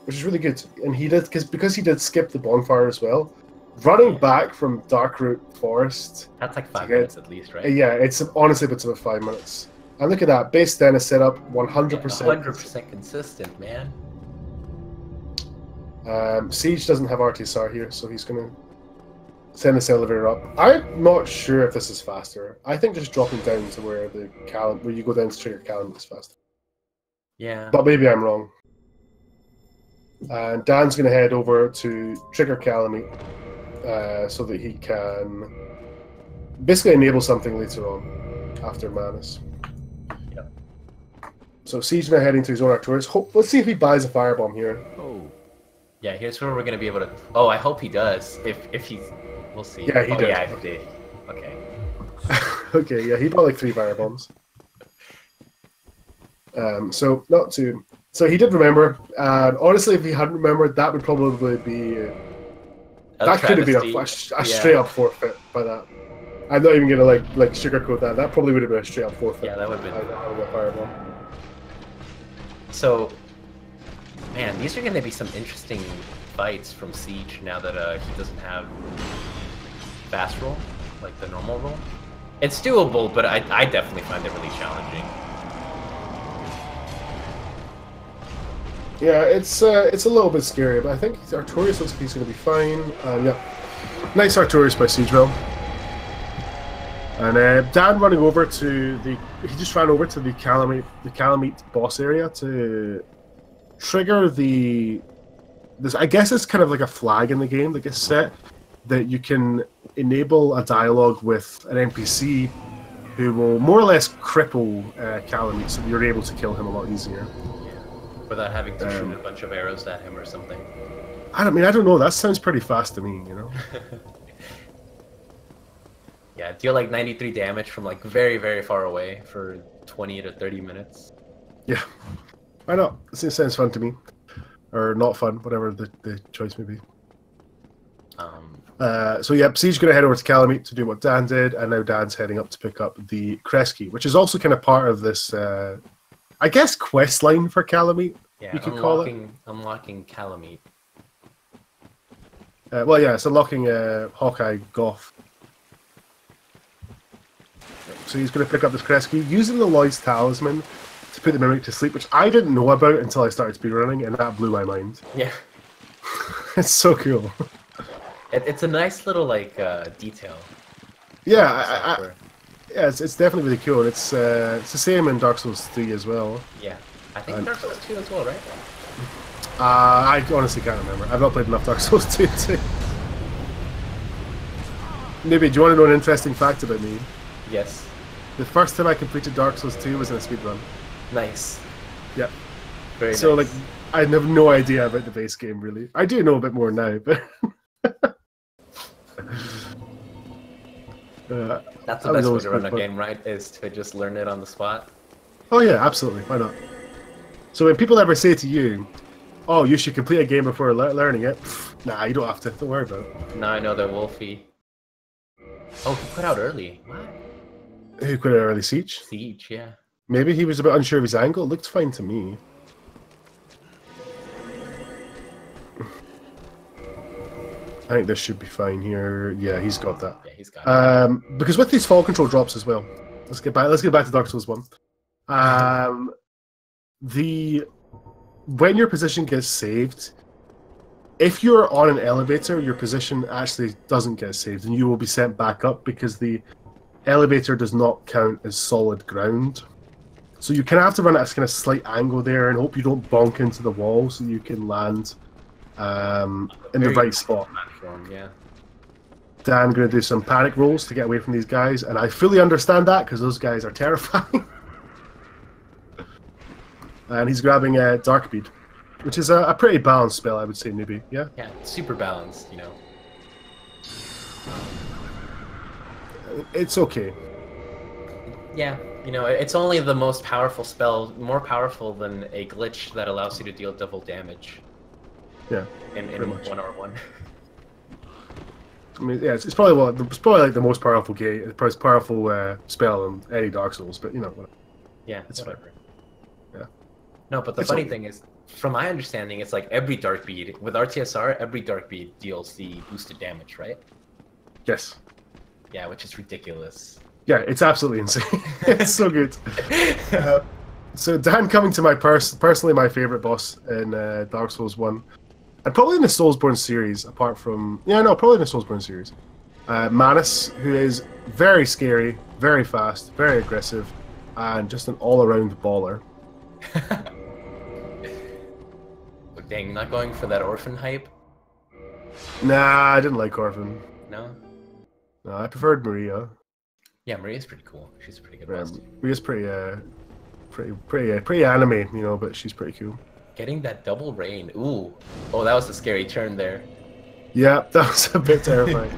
which is really good. And he did because he did skip the bonfire as well. Running back from Darkroot Forest. That's like 5 minutes at least, right? Yeah, it's honestly it's about 5 minutes. And look at that. Base Dennis set up 100%. 100% consistent, man. Siege doesn't have RTSR here, so he's going to send this elevator up. I'm not sure if this is faster. I think just dropping down to where where you go down to trigger Calamite is faster. Yeah. But maybe I'm wrong. And Dan's going to head over to trigger Calamite so that he can basically enable something later on after Manus. Yep. So Siege now heading to his own Arcturus. Let's see if he buys a firebomb here. Oh. Yeah, here's where we're going to be able to... Oh, I hope he does. If he's... We'll see. Yeah, he does. Yeah, he did. Okay. Okay, yeah, he bought like 3 firebombs. So he did remember, and honestly, if he hadn't remembered, that would probably be... that could have been a straight up forfeit by that. I'm not even gonna like sugarcoat that. That probably would have been a straight up forfeit. Yeah, that would have been. A fireball. So, man, these are going to be some interesting fights from Siege now that he doesn't have fast roll, like the normal roll. It's doable, but I definitely find it really challenging. Yeah, it's a little bit scary, but I think Arcturus looks like he's going to be fine. Yeah, nice Arcturus by Siegewell. And Dan running over to he just ran over to the Calamite boss area to trigger this. I guess it's kind of like a flag in the game that gets set that you can enable a dialogue with an NPC who will more or less cripple Calamite, so you're able to kill him a lot easier. Without having to shoot a bunch of arrows at him or something. I don't know. That sounds pretty fast to me, you know? Yeah, deal like 93 damage from like very, very far away for 20 to 30 minutes. Yeah. Why not? It sounds fun to me. Or not fun, whatever the choice may be. So yeah, Siege's going to head over to Calamite to do what Dan did, and now Dan's heading up to pick up the Kresge, which is also kind of part of this... I guess quest line for Calamite, yeah, you could call it. Unlocking Calamite. Well, yeah, it's unlocking Hawkeye Goth. So he's going to pick up this Kresge, using the Lloyd's Talisman to put the Mimic to sleep, which I didn't know about until I started speedrunning, and that blew my mind. Yeah. It's so cool. It's a nice little, like, detail. Yeah, yeah, it's definitely really cool. It's the same in Dark Souls 3 as well. Yeah, I think Dark Souls 2 as well, right? I honestly can't remember. I've not played enough Dark Souls 2 to... Maybe, do you want to know an interesting fact about me? Yes. The first time I completed Dark Souls 2 was in a speedrun. Nice. Yeah. Very so, nice. like, I have no idea about the base game, really. I do know a bit more now, but... That's the best way to run a game, right? Is to just learn it on the spot. Oh yeah, absolutely. Why not? So when people ever say to you, "Oh, you should complete a game before learning it," nah, you don't have to. Don't worry about it. Now I know that Wolfie. Oh, he put out early. What? Who quit early? Siege? Siege, yeah. Maybe he was a bit unsure of his angle. It looked fine to me. I think this should be fine here. Yeah, he's got that. Yeah, he's got it. Because with these fall control drops as well. Let's get back to Dark Souls 1. When your position gets saved, if you're on an elevator, your position actually doesn't get saved, and you will be sent back up because the elevator does not count as solid ground. So you kind of have to run at a kind of slight angle there and hope you don't bonk into the wall so you can land in the right spot. Platform, yeah. Dan going to do some panic rolls to get away from these guys, and I fully understand that because those guys are terrifying. And he's grabbing a Darkbead, which is a pretty balanced spell, I would say, maybe. Yeah. Yeah, super balanced, you know. It's okay. Yeah, you know, it's only the most powerful spell, more powerful than a glitch that allows you to deal double damage. Yeah. In 1R1. I mean, yeah, it's probably like the most powerful spell in any Dark Souls, but you know, whatever. Yeah, it's whatever. Yeah. No, but the funny thing is, from my understanding, it's like every Darkbead with RTSR, every Darkbead deals the boosted damage, right? Yes. Yeah, which is ridiculous. Yeah, it's absolutely insane. It's so good. So Dan coming to my personally my favorite boss in Dark Souls 1. And probably in the Soulsborne series, apart from... Yeah, no, probably in the Soulsborne series. Manus, who is very scary, very fast, very aggressive, and just an all-around baller. Dang, not going for that orphan hype? Nah, I didn't like Orphan. No? No, I preferred Maria. Yeah, Maria's pretty cool. She's a pretty good boss. Maria's pretty anime, you know, but she's pretty cool. Getting that double rain. Ooh. Oh, that was a scary turn there. Yeah, that was a bit terrifying.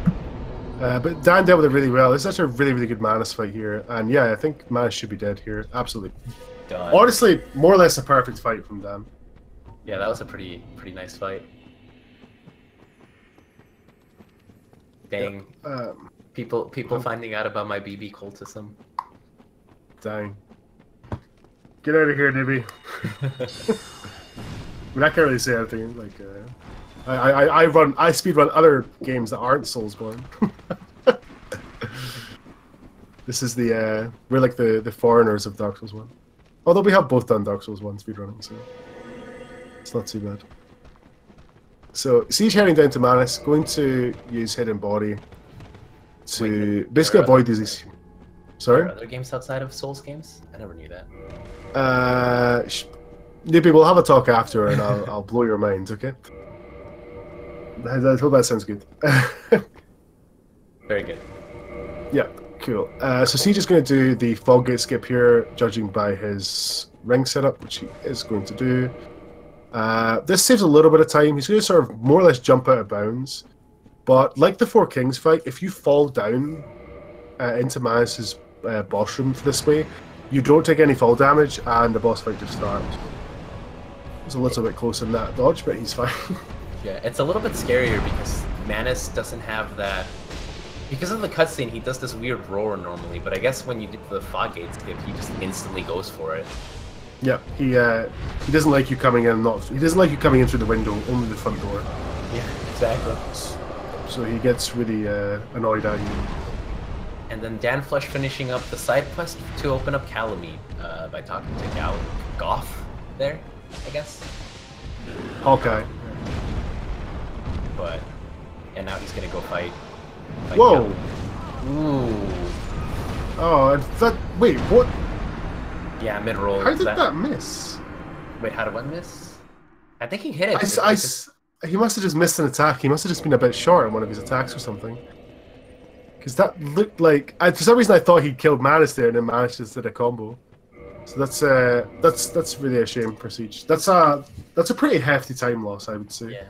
But Dan dealt with it really well. It's such a really, really good Manus fight here. And yeah, I think Manus should be dead here. Absolutely. Done. Honestly, more or less a perfect fight from Dan. Yeah, that was a pretty nice fight. Dang. Yeah. People finding out about my BB cultism. Dang. Get out of here, newbie. I can't really say anything. Like, I speedrun other games that aren't Soulsborne. This is we're like the foreigners of Dark Souls 1. Although we have both done Dark Souls 1 speedrunning, so it's not too bad. So Siege heading down to Manus, going to use Hidden Body to basically avoid these. Sorry? Are there other games outside of Souls games? I never knew that. Nippy, we'll have a talk after, and I'll blow your mind. Okay? I hope that sounds good. Very good. Yeah, cool. So Siege is going to do the Fog Gate skip here, judging by his ring setup, which he is going to do. This saves a little bit of time. He's going to sort of more or less jump out of bounds. But like the Four Kings fight, if you fall down into Manus's boss room this way, you don't take any fall damage, and the boss fight just starts. It's a little bit closer than that dodge, but he's fine. Yeah, it's a little bit scarier because Manus doesn't have that. Because of the cutscene, he does this weird roar normally, but I guess when you do the Fog Gate skip, he just instantly goes for it. Yeah, he doesn't like you coming in. He doesn't like you coming in through the window, only the front door. Yeah, exactly. So he gets really annoyed at you. And then danflesh finishing up the side quest to open up Calamine by talking to Goff there, I guess. Hawkeye. But and now he's gonna go fight Whoa! Ooh. Oh, that. Wait, what? Yeah, mid roll. How did that miss? Wait, how did one miss? I think he hit it. He must have just missed an attack. He must have just been a bit short on one of his attacks or something. Because that looked like, for some reason I thought he killed Manus there, and then Manus just did a combo. So that's really a shame for Siege. That's a pretty hefty time loss, I would say. Yeah.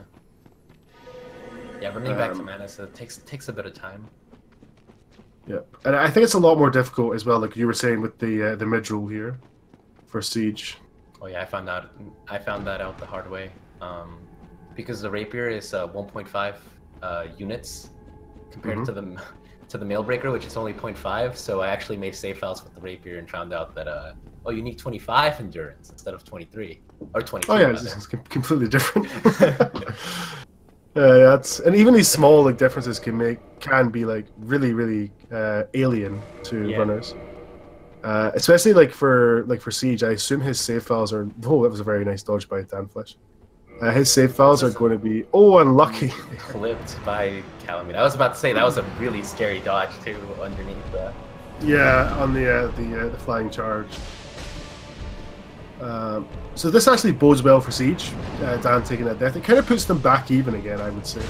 Yeah, running back to Manus takes a bit of time. Yeah, and I think it's a lot more difficult as well, like you were saying with the mid roll here for Siege. Oh yeah, I found that out the hard way. Because the rapier is 1.5 units compared to the Mailbreaker, which is only 0.5. So I actually made save files with the rapier and found out that you need 25 endurance instead of 23 or 22. Oh yeah, it's completely different. And even these small differences can be like really alien to runners. Especially for Siege, I assume his save files are. Oh, that was a very nice dodge by danflesh. His save files are going to be unlucky. Clipped by Calamine. I was about to say that was a really scary dodge too underneath the. Yeah, on the flying charge. So this actually bodes well for Siege. Dan taking that death. It kind of puts them back even again, I would say.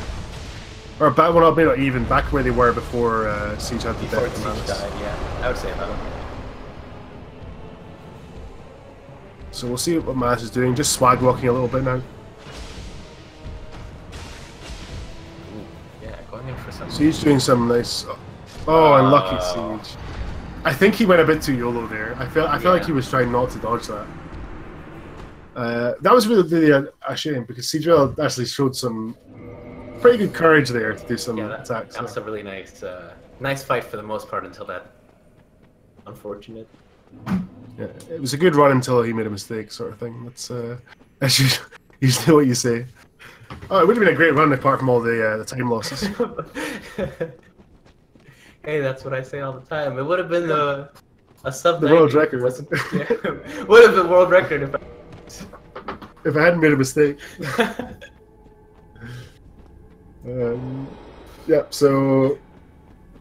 Or back, well, maybe not even, back where they were before Siege had the death. Before Siege died, yeah. I would say that. So we'll see what Manus is doing. Just swag walking a little bit now. Yeah, going in for some. Siege doing some nice. Oh, unlucky Siege. I think he went a bit too YOLO there. I feel like he was trying not to dodge that. That was really a shame because Siegewell actually showed some pretty good courage there to do some attacks. That was a really nice fight for the most part until that unfortunate. Yeah, it was a good run until he made a mistake, sort of thing. That's usually what you say. Oh, it would have been a great run apart from all the time losses. Hey, that's what I say all the time. It would have been a sub The 90 world if it record. wasn't. Yeah, would have been world record if If I hadn't made a mistake. I... Yeah, so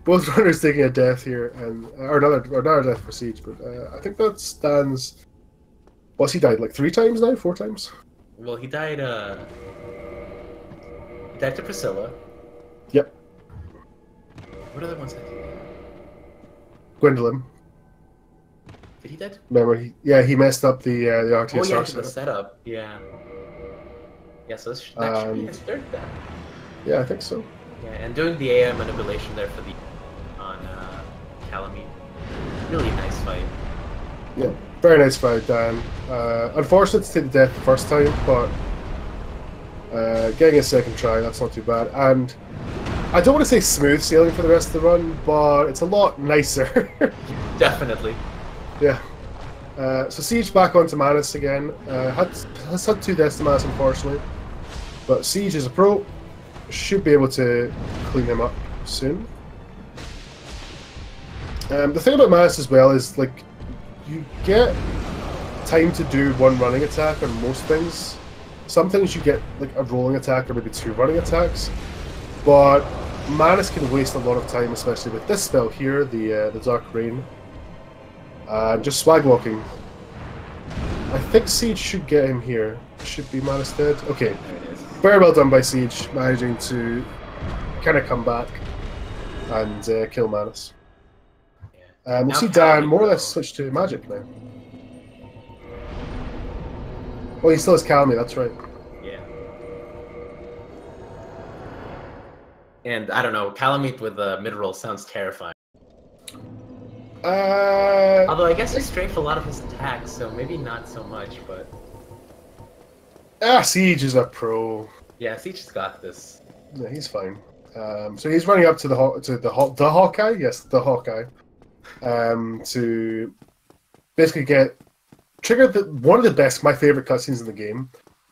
both runners taking a death here, and or another death for Siege, but I think that stands. What's he died like 3 times now, 4 times? Well, he died. He died to Priscilla. Yep. What other ones did he die? Gwendolyn. Did he die? Remember, he messed up the RTSR Oh yeah, to the setup. setup. Yeah. Yeah, so that should be his third death. Yeah, I think so. Yeah, and doing the AI manipulation there for the on Calamine. Really nice fight. Yeah, very nice fight, Dan. Unfortunate to take the death the first time, but getting a second try, that's not too bad. And I don't want to say smooth sailing for the rest of the run, but it's a lot nicer. Definitely. Yeah. So Siege back onto Manus again. Has had 2 deaths to Manus, unfortunately. But Siege is a pro. Should be able to clean him up soon. The thing about Manus as well is, like, you get time to do 1 running attack on most things. Some things you get like a rolling attack or maybe 2 running attacks. But Manus can waste a lot of time, especially with this spell here, the Dark Rain. Just swag walking. I think Siege should get him here. Should be Manus dead. Okay. There it is. Very well done by Siege, managing to kind of come back and kill Manus. Yeah. We'll Now see Dan Calamine, more or though. less switch to magic now. Oh, he still has Calamine, that's right. Yeah. And I don't know, Calamite with a mid-roll sounds terrifying. Although I guess he strafed a lot of his attacks, so maybe not so much, but... Siege is a pro. Yeah, Siege has got this. Yeah, he's fine. So he's running up to the Hawkeye, yes, the Hawkeye, to basically trigger one of the best, my favorite cutscenes in the game,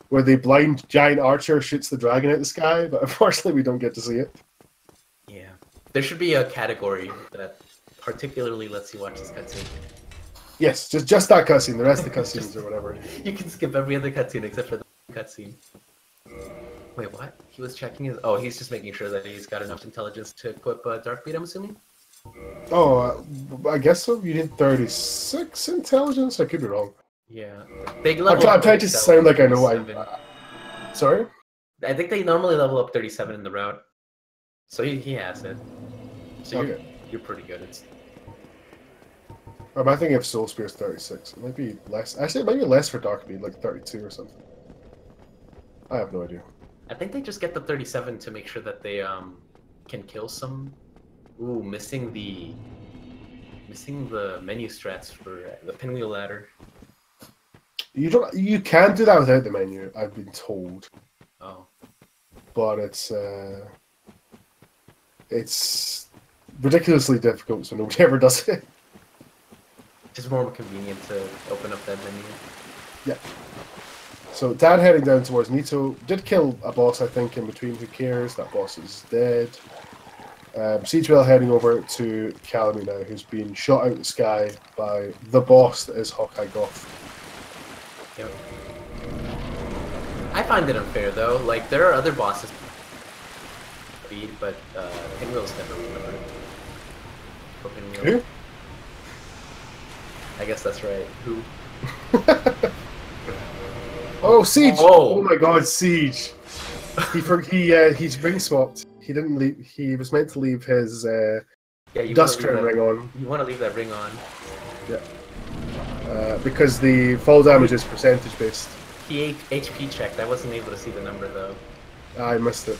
where the blind giant archer shoots the dragon at the sky, but unfortunately we don't get to see it. Yeah. There should be a category that particularly lets you watch this cutscene. Yes, just that cutscene. The rest of the cutscenes or whatever. You can skip every other cutscene except for the cutscene. Wait, what? He was checking his... Oh, he's just making sure that he's got enough intelligence to equip Darkbeat, I'm assuming? Oh, I guess so. You need 36 intelligence? I could be wrong. Yeah. They I'm level up trying to 37, sound like I know 37. Sorry? I think they normally level up 37 in the route. So he has it. So Okay. you're pretty good. It's... I think if Soul Spear's 36. It might be less. Actually, it might be less for Darkbeat, like 32 or something. I have no idea. I think they just get the 37 to make sure that they can kill some... Ooh, missing the menu strats for the pinwheel ladder. You can do that without the menu, I've been told. Oh. But it's ridiculously difficult, so nobody ever does it. Just more convenient to open up that menu. Yeah. So Dan heading down towards Nito. Did kill a boss, I think, in between. Who cares? That boss is dead. Siegewell heading over to Calamine now, who's been shot out of the sky by the boss that is Hawkeye Goth. Yep. I find it unfair though. Like there are other bosses, but Pinwheel's never remembered. Who? I guess that's right. Who? Oh, Siege! Oh. Oh my God, Siege! He's ring swapped. He didn't leave. He was meant to leave his You Dust wanna leave Crown ring on. You want to leave that ring on. Yeah. Because the fall damage is percentage based. He HP checked. I wasn't able to see the number though. I missed it.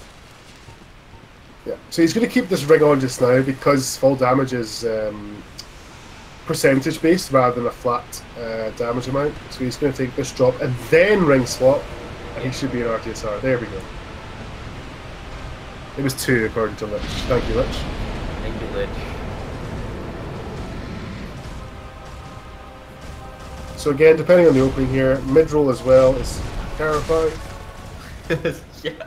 Yeah. So he's going to keep this ring on just now because fall damage is percentage based rather than a flat damage amount. So he's going to take this drop and then ring swap, and he should be an RTSR. There we go. It was 2 according to Lich. Thank you, Lich. Thank you, Lich. So again, depending on the opening here, mid-roll as well is terrifying. Yeah.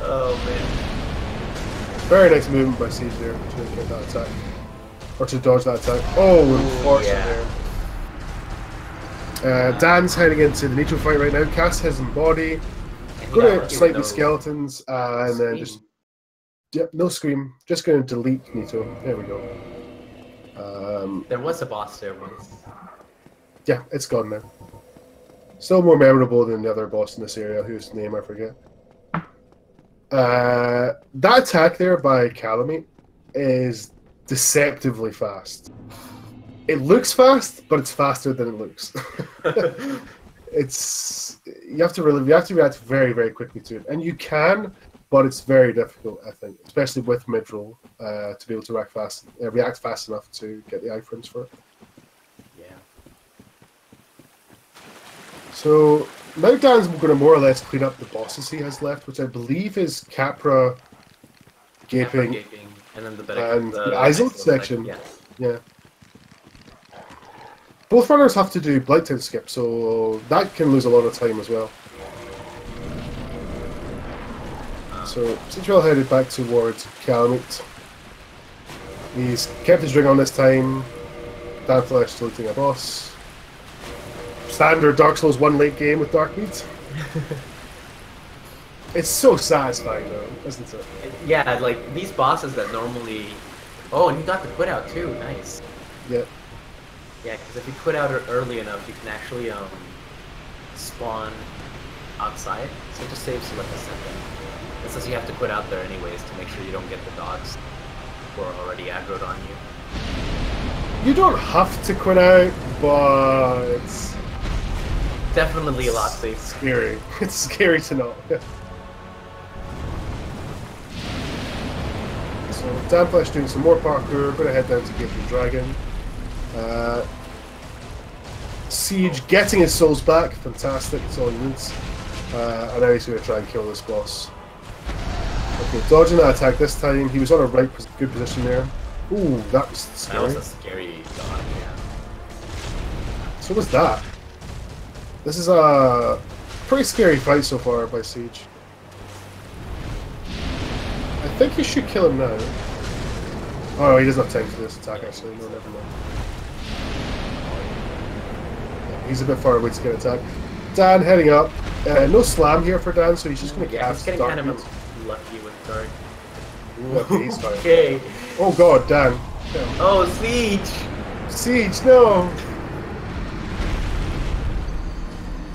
Oh man. Very nice movement by Siege there to get that attack. Or to dodge that attack. Oh, unfortunate there. Dan's heading into the Nitro fight right now. Cass has him body. Going to snipe the skeletons and then just. Yep, no scream. Just going to delete Nito. There we go. There was a boss there once. Yeah, it's gone now. Still more memorable than the other boss in this area, whose name I forget. That attack there by Calamite is deceptively fast. It looks fast, but it's faster than it looks. You have to react very, very quickly to it, and you can, but it's very difficult, I think, especially with mid-roll, to be able to react fast enough to get the iframes for it. Yeah. So now Dan's going to more or less clean up the bosses he has left, which I believe is Capra, Gaping, and then the Isil section. Yeah. Both runners have to do Blighttown skip, so that can lose a lot of time as well. So Siegewell headed back towards Calamite. He's kept his ring on this time. danflesh deleting a boss. Standard Dark Souls 1 late game with Darkbeat. It's so satisfying though, isn't it? Yeah, like these bosses that normally... Oh, and you got the quit out too, nice. Yeah. Yeah, because if you quit out early enough, you can actually spawn outside, so it just saves you like a second. It says you have to quit out there anyways to make sure you don't get the dogs who are already aggroed on you. You don't have to quit out, but it's definitely a lot safer. Scary. It's scary to know. So danflesh doing some more parkour, gonna head down to Gaping Dragon. Siege getting his souls back, fantastic, it's all he needs. And now he's going to try and kill this boss. Okay, dodging that attack this time, he was on a good position there. Ooh, that was scary. That was a scary dodge, yeah. So was that. This is a pretty scary fight so far by Siege. I think you should kill him now. Oh, he doesn't have time for this attack actually, no, never mind. He's a bit far away to get attacked. Dan heading up. No slam here for Dan, so he's just going to cast he's Dark getting kind Beat. of lucky with Dark. Okay, he's fine. Okay. Oh god, Dan. Oh, Siege! Siege, no!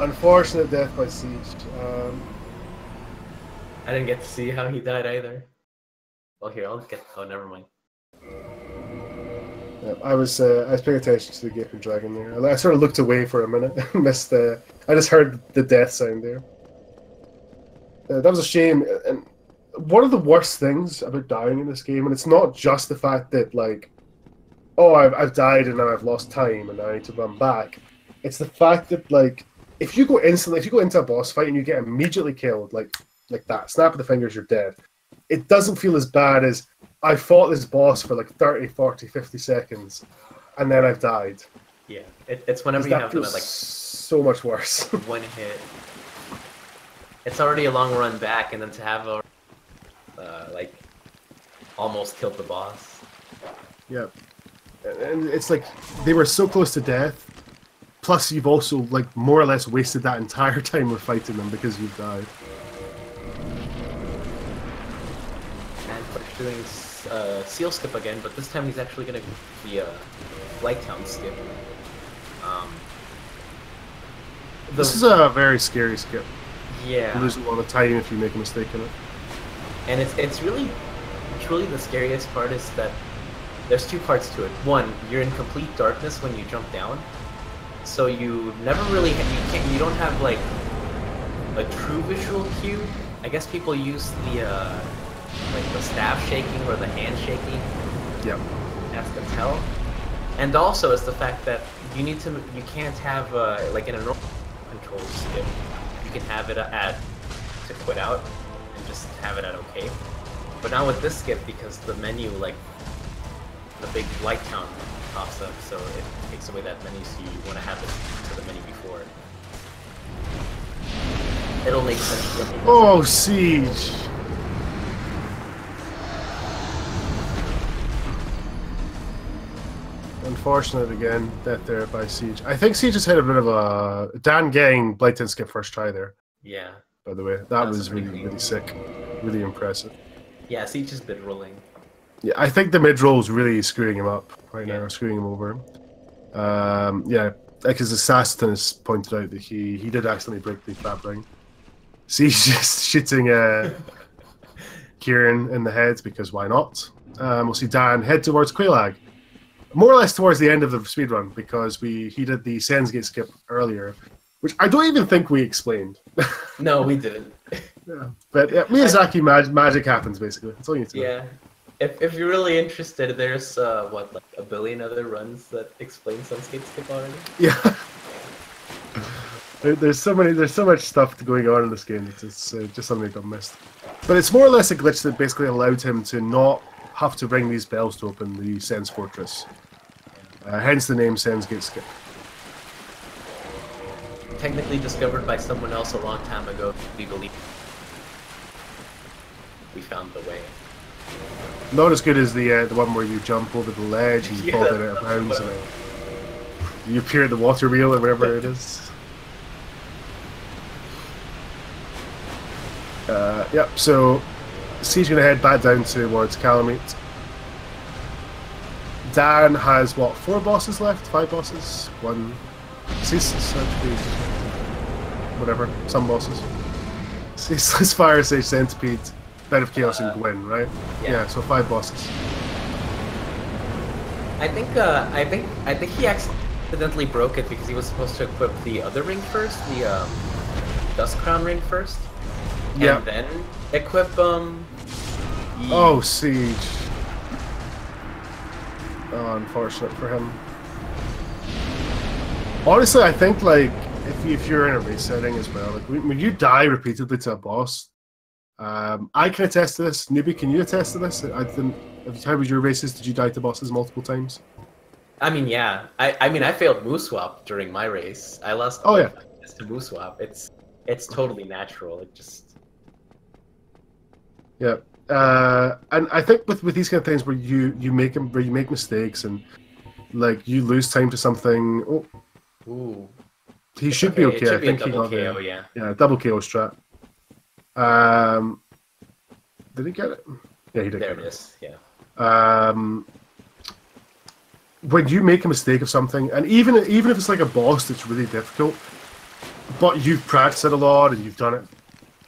Unfortunate death by Siege. I didn't get to see how he died either. Well, here, I'll get... Oh, never mind. Yeah, I was paying attention to the Gaping Dragon there. I sort of looked away for a minute. Missed the... I just heard the death sound there. That was a shame. And one of the worst things about dying in this game, and it's not just the fact that, like, oh, I've died and now I've lost time and now I need to run back. It's the fact that, like, if you go into a boss fight and you get immediately killed, like that, snap of the fingers, you're dead. It doesn't feel as bad as I fought this boss for like 30, 40, 50 seconds and then I've died. Yeah, it's whenever you have them at like so much worse. one hit. It's already a long run back, and then to have a like almost killed the boss. Yeah, and it's like they were so close to death. Plus, you've also like more or less wasted that entire time of fighting them because you've died. And doing seal skip again, but this time he's actually going to be a Blighttown skip. This is a very scary skip. Yeah. You lose a lot of time if you make a mistake in it. And it's really the scariest part is that there's two parts to it. One, you're in complete darkness when you jump down, so you never really you don't have like a true visual cue. I guess people use the like the staff shaking or the hand shaking. Yep. As to tell. And also is the fact that you can't have like in a normal control skip, you can have it at to quit out and just have it at okay. But now with this skip, because the menu, like the big Blighttown pops up, so it takes away that menu, so you want to have it to the menu before. It'll make sense. Oh, Siege! unfortunate again. Death there by Siege. I think Siege has had a bit of a Dan getting Blight didn't skip first try there. Yeah. By the way, that was really sick, really impressive. Yeah, Siege has been rolling. Yeah, I think the mid roll is really screwing him up right now, screwing him over. Yeah, because Assassin has pointed out that he did accidentally break the fab ring. Siege just shooting Kieran in the head because why not? We'll see Dan head towards Quelaag. More or less towards the end of the speedrun because he did the Sens Gate skip earlier, which I don't even think we explained. No, we didn't. Yeah, but Miyazaki magic happens basically. That's all you need to know. Yeah, if you're really interested, there's what, like a billion other runs that explain Sens Gate skip already. Yeah. There's so much stuff going on in this game. It's just something that got missed. But it's more or less a glitch that basically allowed him to not have to ring these bells to open the Sens Fortress. Hence the name Sens Gate Skip. Technically discovered by someone else a long time ago, we believe. We found the way. Not as good as the one where you jump over the ledge and you fall down out of bounds and you appear at the water wheel or whatever it is. Yep, so Siege going to head back down towards Calamite. Dan has, what, 4 bosses left? 5 bosses? 1. Centipede. Whatever, some bosses. Ceaseless Fire, Sage, Centipede, Bed of Chaos, and Gwyn, right? Yeah, so 5 bosses. I think he accidentally broke it because he was supposed to equip the other ring first, the Dust Crown ring first. And then equip Oh, Siege. Oh, unfortunate for him. Honestly, I think like if you're in a race setting as well, like when you die repeatedly to a boss, I can attest to this. Newbie, can you attest to this? How was your races? Did you die to bosses multiple times? I mean, yeah. I mean, I failed Moose Swap during my race. I lost. To Moose Swap. It's totally natural. It just. Yeah, and I think with these kind of things where you make mistakes and like you lose time to something. Oh, ooh, he should be okay. I think he got KO, yeah, double KO strat. Did he get it? Yeah, he did. There it is. Yeah. When you make a mistake of something, and even if it's like a boss that's really difficult, but you've practiced it a lot and you've done it.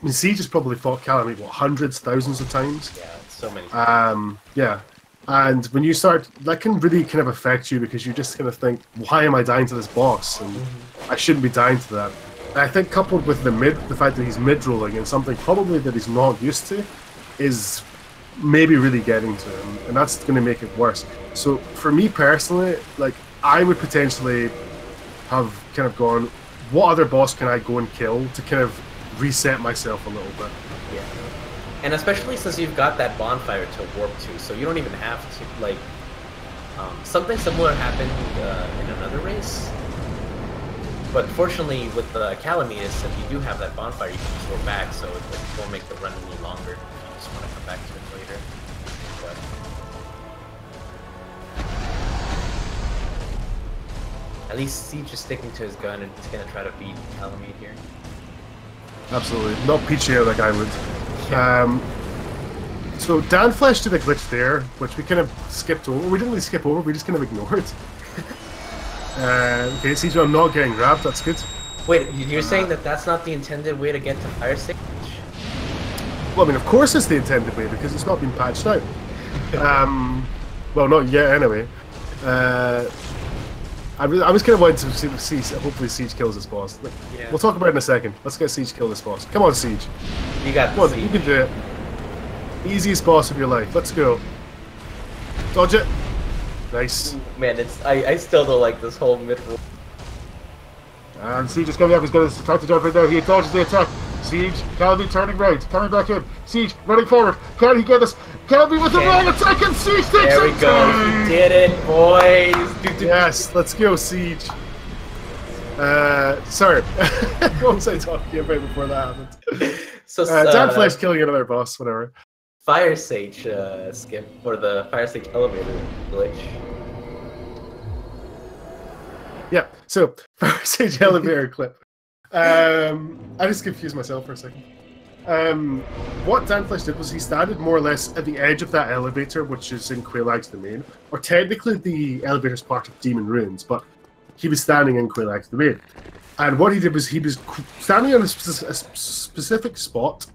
I mean, Siege has probably fought Calamite, what, hundreds, thousands of times? Yeah, so many times. Yeah. And when you start, that can really kind of affect you because you just kind of think, why am I dying to this boss? And I shouldn't be dying to that. And I think coupled with the fact that he's mid-rolling and something probably that he's not used to is maybe really getting to him. And that's going to make it worse. So for me personally, like, I would potentially have kind of gone, what other boss can I go and kill to kind of reset myself a little bit. Yeah, and especially since you've got that bonfire to warp to, so you don't even have to like. Something similar happened in another race, but fortunately with the Calamitous, if you do have that bonfire, you can just go back, so it won't make the run any longer if you just want to come back to it later. But at least Siege is sticking to his gun and he's gonna try to beat Calamite here. Absolutely. Not peachy out like I would. So danflesh did a glitch there, which we kind of skipped over. We didn't really skip over, we just kind of ignored. Okay, Siege, I'm not getting grabbed, that's good. Wait, you're saying that that's not the intended way to get to Fire Stage? Well, I mean, of course it's the intended way, because it's not been patched out. Well, not yet, anyway. I was kind of wanting to see hopefully Siege kills this boss. Yeah. We'll talk about it in a second. Let's get Siege kill this boss. Come on, Siege. You got Come on, Siege. You can do it. Easiest boss of your life. Let's go. Dodge it. Nice. Man, I still don't like this whole mid-roll. And Siege is coming up. He's going to try to jump in there. He dodges the attack. Siege, Calvi turning right, coming back in. Siege running forward. Can he get us? Calvi with the wrong attack and Siege takes it. There we go. He did it, boys. Yes, let's go, Siege. Sorry. What was I talking about before that happened? So, danflesh killing another boss, whatever. Fire Sage skip, or the Fire Sage elevator glitch. Yeah, so Fire Sage elevator clip. I just confused myself for a second. What danflesh did was he started more or less at the edge of that elevator, which is in Quaelag's domain, or technically the elevator is part of Demon Ruins, but he was standing in Quaelag's domain. And what he did was he was standing on a specific spot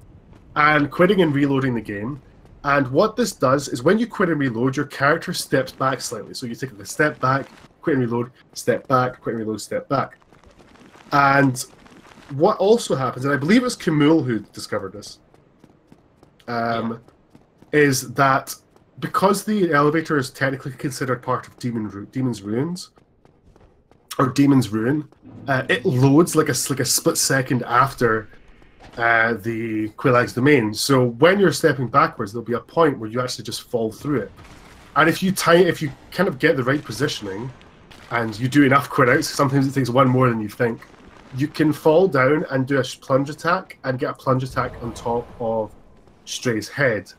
and quitting and reloading the game. And what this does is when you quit and reload, your character steps back slightly. So you take a step back, quit and reload, step back, quit and reload, step back. And what also happens, and I believe it was Camille who discovered this, is that because the elevator is technically considered part of Demon's Ruins, or Demon's Ruin, it loads like a split second after the Quaelag's domain. So when you're stepping backwards, there'll be a point where you actually just fall through it. And if you kind of get the right positioning, and you do enough quit outs, sometimes it takes one more than you think, you can fall down and do a plunge attack and get a plunge attack on top of Stray's head.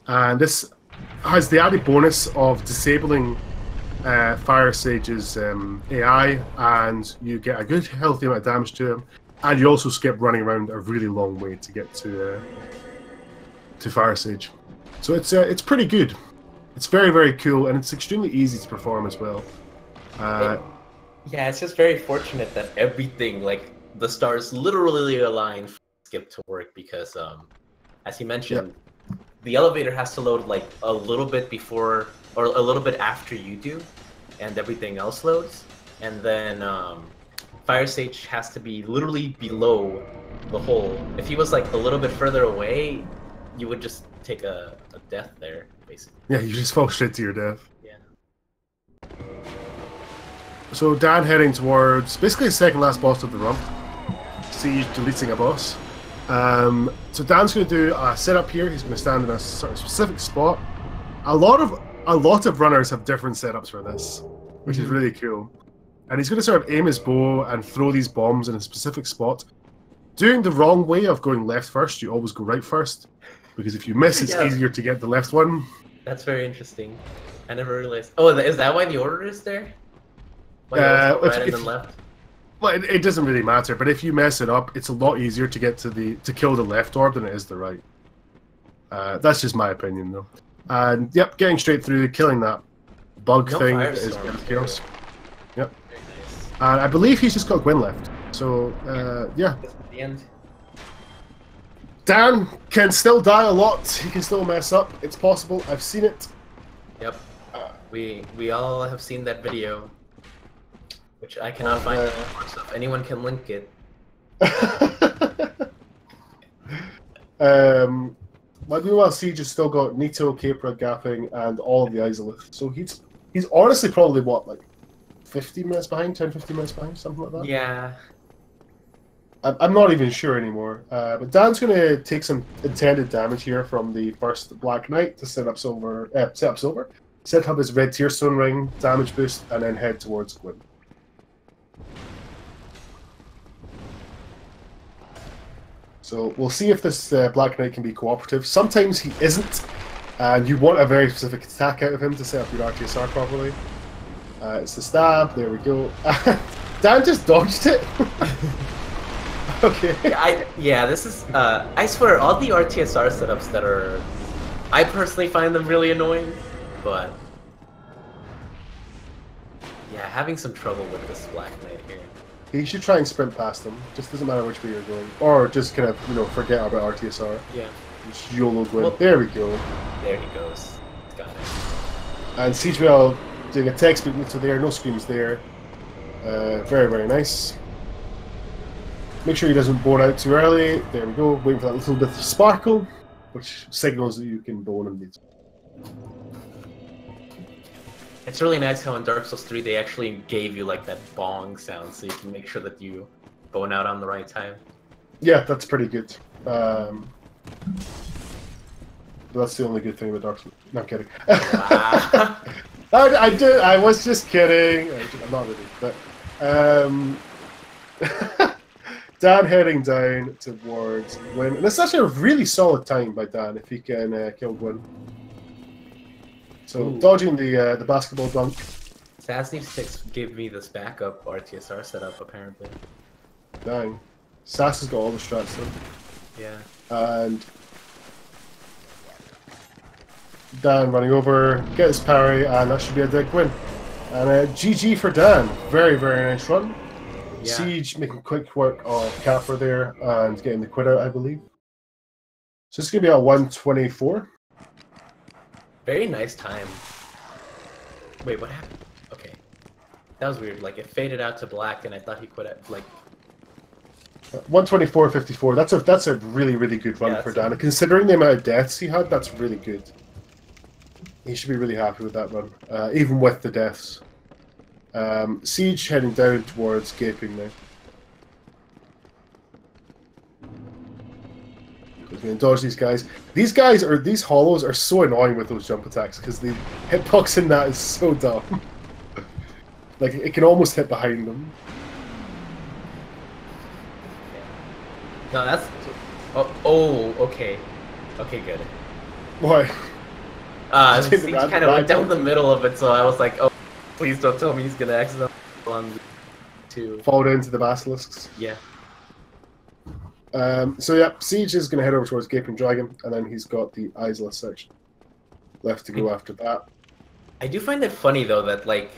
And this has the added bonus of disabling Fire Sage's AI, and you get a good healthy amount of damage to him, and you also skip running around a really long way to get to Fire Sage. So it's pretty good. It's very, very cool, and it's extremely easy to perform as well. Yeah, it's just very fortunate that everything, like the stars, literally aligned for Skip to work because, as you mentioned, the elevator has to load like a little bit before or a little bit after you do, and everything else loads, and then Fire Sage has to be literally below the hole. If he was like a little bit further away, you would just take a death there, basically. Yeah, you just fall straight to your death. Yeah. So Dan heading towards basically the second last boss of the run. Siege deleting a boss. So Dan's going to do a setup here. He's going to stand in a sort of specific spot. A lot of runners have different setups for this, which is really cool. And he's going to sort of aim his bow and throw these bombs in a specific spot. Doing the wrong way of going left first, you always go right first, because if you miss, it's easier to get the left one. That's very interesting. I never realized. Oh, is that why the order is there? Right and then left. Well, it doesn't really matter. But if you mess it up, it's a lot easier to get to kill the left orb than it is the right. That's just my opinion, though. And yep, getting straight through, killing that bug thing is chaos. Yep. Very nice. And I believe he's just got Gwyn left. So yeah. That's at the end. Dan can still die a lot. He can still mess up. It's possible. I've seen it. Yep. We all have seen that video, which I cannot find anymore, so if anyone can link it. Meanwhile, Siege has still got Nito, Capra, Gapping, and all of the Isolith. So he's honestly probably, what, like 15 minutes behind? 10, 15 minutes behind? Something like that? Yeah. I'm not even sure anymore. But Dan's going to take some intended damage here from the first Black Knight to set up Silver, set up his red Tearstone ring, damage boost, and then head towards Gwyn. So we'll see if this Black Knight can be cooperative. Sometimes he isn't, and you want a very specific attack out of him to set up your RTSR properly. It's the stab, there we go. Dan just dodged it. Okay. Yeah, this is, I swear, all the RTSR setups that are, I personally find them really annoying, but yeah, having some trouble with this Black Knight here. You should try and sprint past them. Just doesn't matter which way you're going. Or just kind of, forget about RTSR. Yeah. Just YOLO Gwyn. Well, there we go. There he goes. Got it. And Siegewell doing a textbook neutral there, no screams there. Very, very nice. Make sure he doesn't bone out too early. There we go. Waiting for that little bit of sparkle, which signals that you can bone him. It's really nice how in Dark Souls 3 they actually gave you like that bong sound so you can make sure that you bone out on the right time. Yeah, that's pretty good. But that's the only good thing about Dark Souls. No, I'm kidding. Wow. I was just kidding. I'm not really, but Dan heading down towards Gwyn. And it's actually a really solid time by Dan if he can kill Gwyn. So dodging the basketball dunk. Sass6 gave me this backup RTSR setup, apparently. Dang. Sass has got all the strats though. Yeah. And Dan running over, get his parry, and that should be a big win. And GG for Dan. Very, very nice run. Yeah. Siege making quick work of Capra there and getting the quit out, I believe. So it's going to be a 124. Very nice time. Wait, what happened? Okay. That was weird. Like, it faded out to black, and I thought he quit at, like... 124.54. That's a really, really good run for Dan. Considering the amount of deaths he had, that's really good. He should be really happy with that run, even with the deaths. Siege heading down towards Gaping now. He's going to dodge these guys. These hollows are so annoying with those jump attacks because the hitbox in that is so dumb. Like, it can almost hit behind them. No, that's... Oh, okay. Okay, good. Why? Siege kind of went down the middle of it, so I was like, oh, please don't tell me he's going to accidentally fall into the basilisks. Yeah. So yeah, Siege is going to head over towards Gaping Dragon, and then he's got the Isla section left to go after that. I do find it funny though that like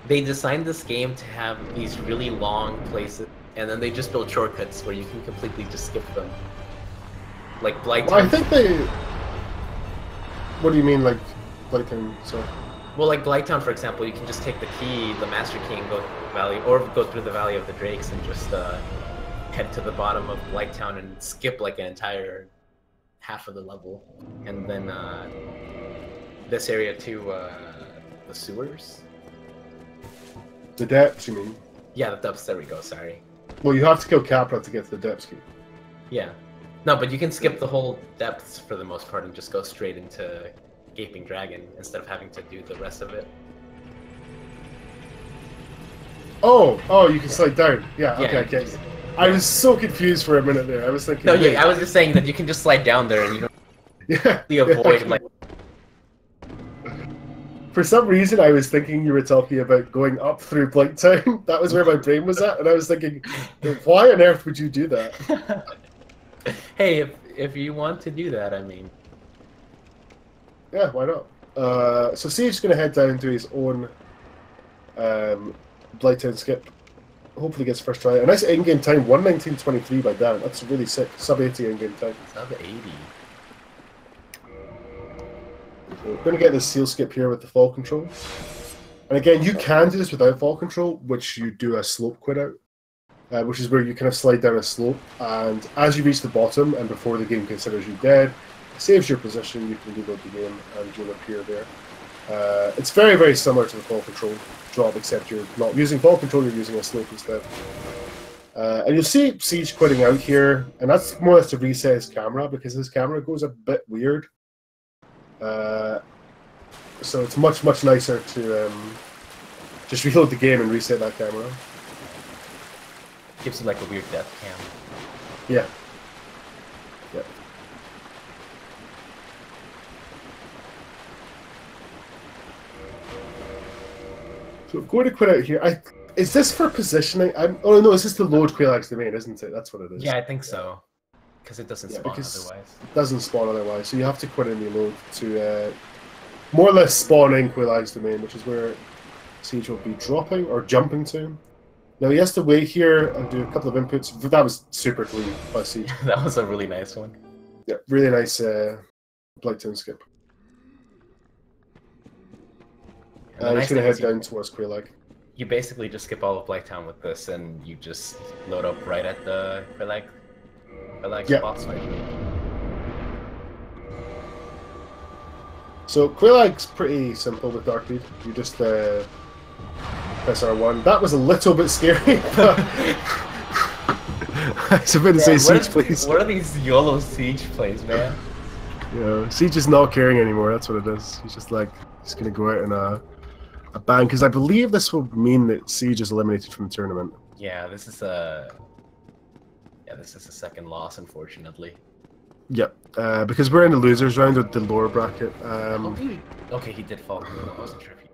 they designed this game to have these really long places, and then they just build shortcuts where you can completely just skip them. Like Blighttown. Well, I think they. What do you mean, like Blighttown? So. Well, like Blighttown, for example, you can just take the key, the Master Key, and go through the valley, or go through the Valley of the Drakes and just head to the bottom of Blighttown and skip like an entire half of the level. And then this area too, the sewers? The depths, you mean? Yeah, the depths, there we go, sorry. Well, you have to kill Capra to get to the depths key. Yeah. No, but you can skip the whole depths for the most part and just go straight into Gaping Dragon instead of having to do the rest of it. Oh, you can slide down. Yeah, Yeah, okay, I get you. I was so confused for a minute there. I was thinking. No, yeah, I was just saying that you can just slide down there and you don't avoid like. For some reason, I was thinking you were talking about going up through Blighttown. That was where my brain was at, and I was thinking, why on earth would you do that? Hey, if you want to do that, I mean. Yeah, why not? So Siege is going to head down to his own Blighttown skip. Hopefully gets first try. A nice in-game time, 1:19.23 by Dan. That's really sick. Sub 80 in-game time. Sub 80. So we're going to get this seal skip here with the fall control. And again, you can do this without fall control, which you do a slope quit out, which is where you kind of slide down a slope. And as you reach the bottom and before the game considers you dead, it saves your position, you can reload the game and you'll appear there. It's very, very similar to the fall control job, except you're not using fall control, you're using a slope instead. And you'll see Siege quitting out here, and that's more or less to reset his camera, because his camera goes a bit weird. So it's much, much nicer to just reload the game and reset that camera. Gives you like a weird death cam. Yeah. Yeah. So I'm going to quit out here. Is this for positioning? Oh no, this is to load Quailag's domain, isn't it? That's what it is. Yeah, I think so. Because it doesn't spawn otherwise. It doesn't spawn otherwise, so you have to quit and reload to more or less spawn in Quailag's domain, which is where Siege will be dropping or jumping to. Now he has to wait here and do a couple of inputs. That was super clean by Siege. That was a really nice one. Yeah, really nice Blighttown skip. And he's going to head down towards Quailag. You basically just skip all of Blighttown with this, and you just load up right at the Quailag boss fight. So Quailag's pretty simple with Darkbead. You just press R1. That was a little bit scary, but it's a bit of Siege plays. What are these YOLO Siege plays, man? Yeah, Siege is not caring anymore. That's what it is. He's just like he's gonna go out in a ban, because I believe this will mean that Siege is eliminated from the tournament. Yeah, this is a second loss, unfortunately. Yep, because we're in the losers round with the lower bracket. Okay, he did fall. I wasn't sure if he...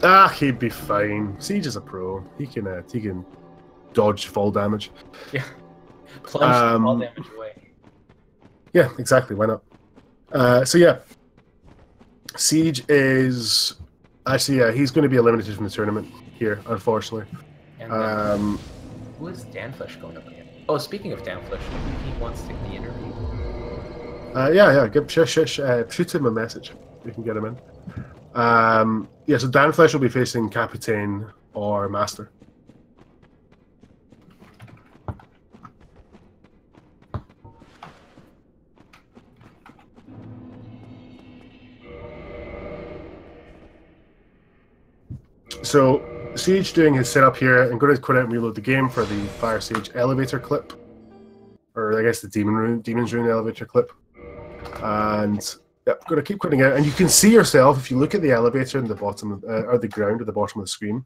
Ah, he'd be fine. Siege is a pro. He can dodge fall damage. Yeah. Plunge all damage away. Yeah, exactly. Why not? So yeah, Siege is actually he's going to be eliminated from the tournament here, unfortunately. And who is Danflesh going up against? Oh, speaking of Danflesh, maybe he wants to take the interview. Yeah. Shoot him a message. We can get him in. Yeah, so Danflesh will be facing Capitaine or Master. So Siege doing his setup here. I'm going to quit out and reload the game for the Fire Sage elevator clip, or I guess the Demon's Rune elevator clip. And yeah, I'm going to keep quitting out. And you can see yourself if you look at the elevator in the bottom or the ground at the bottom of the screen.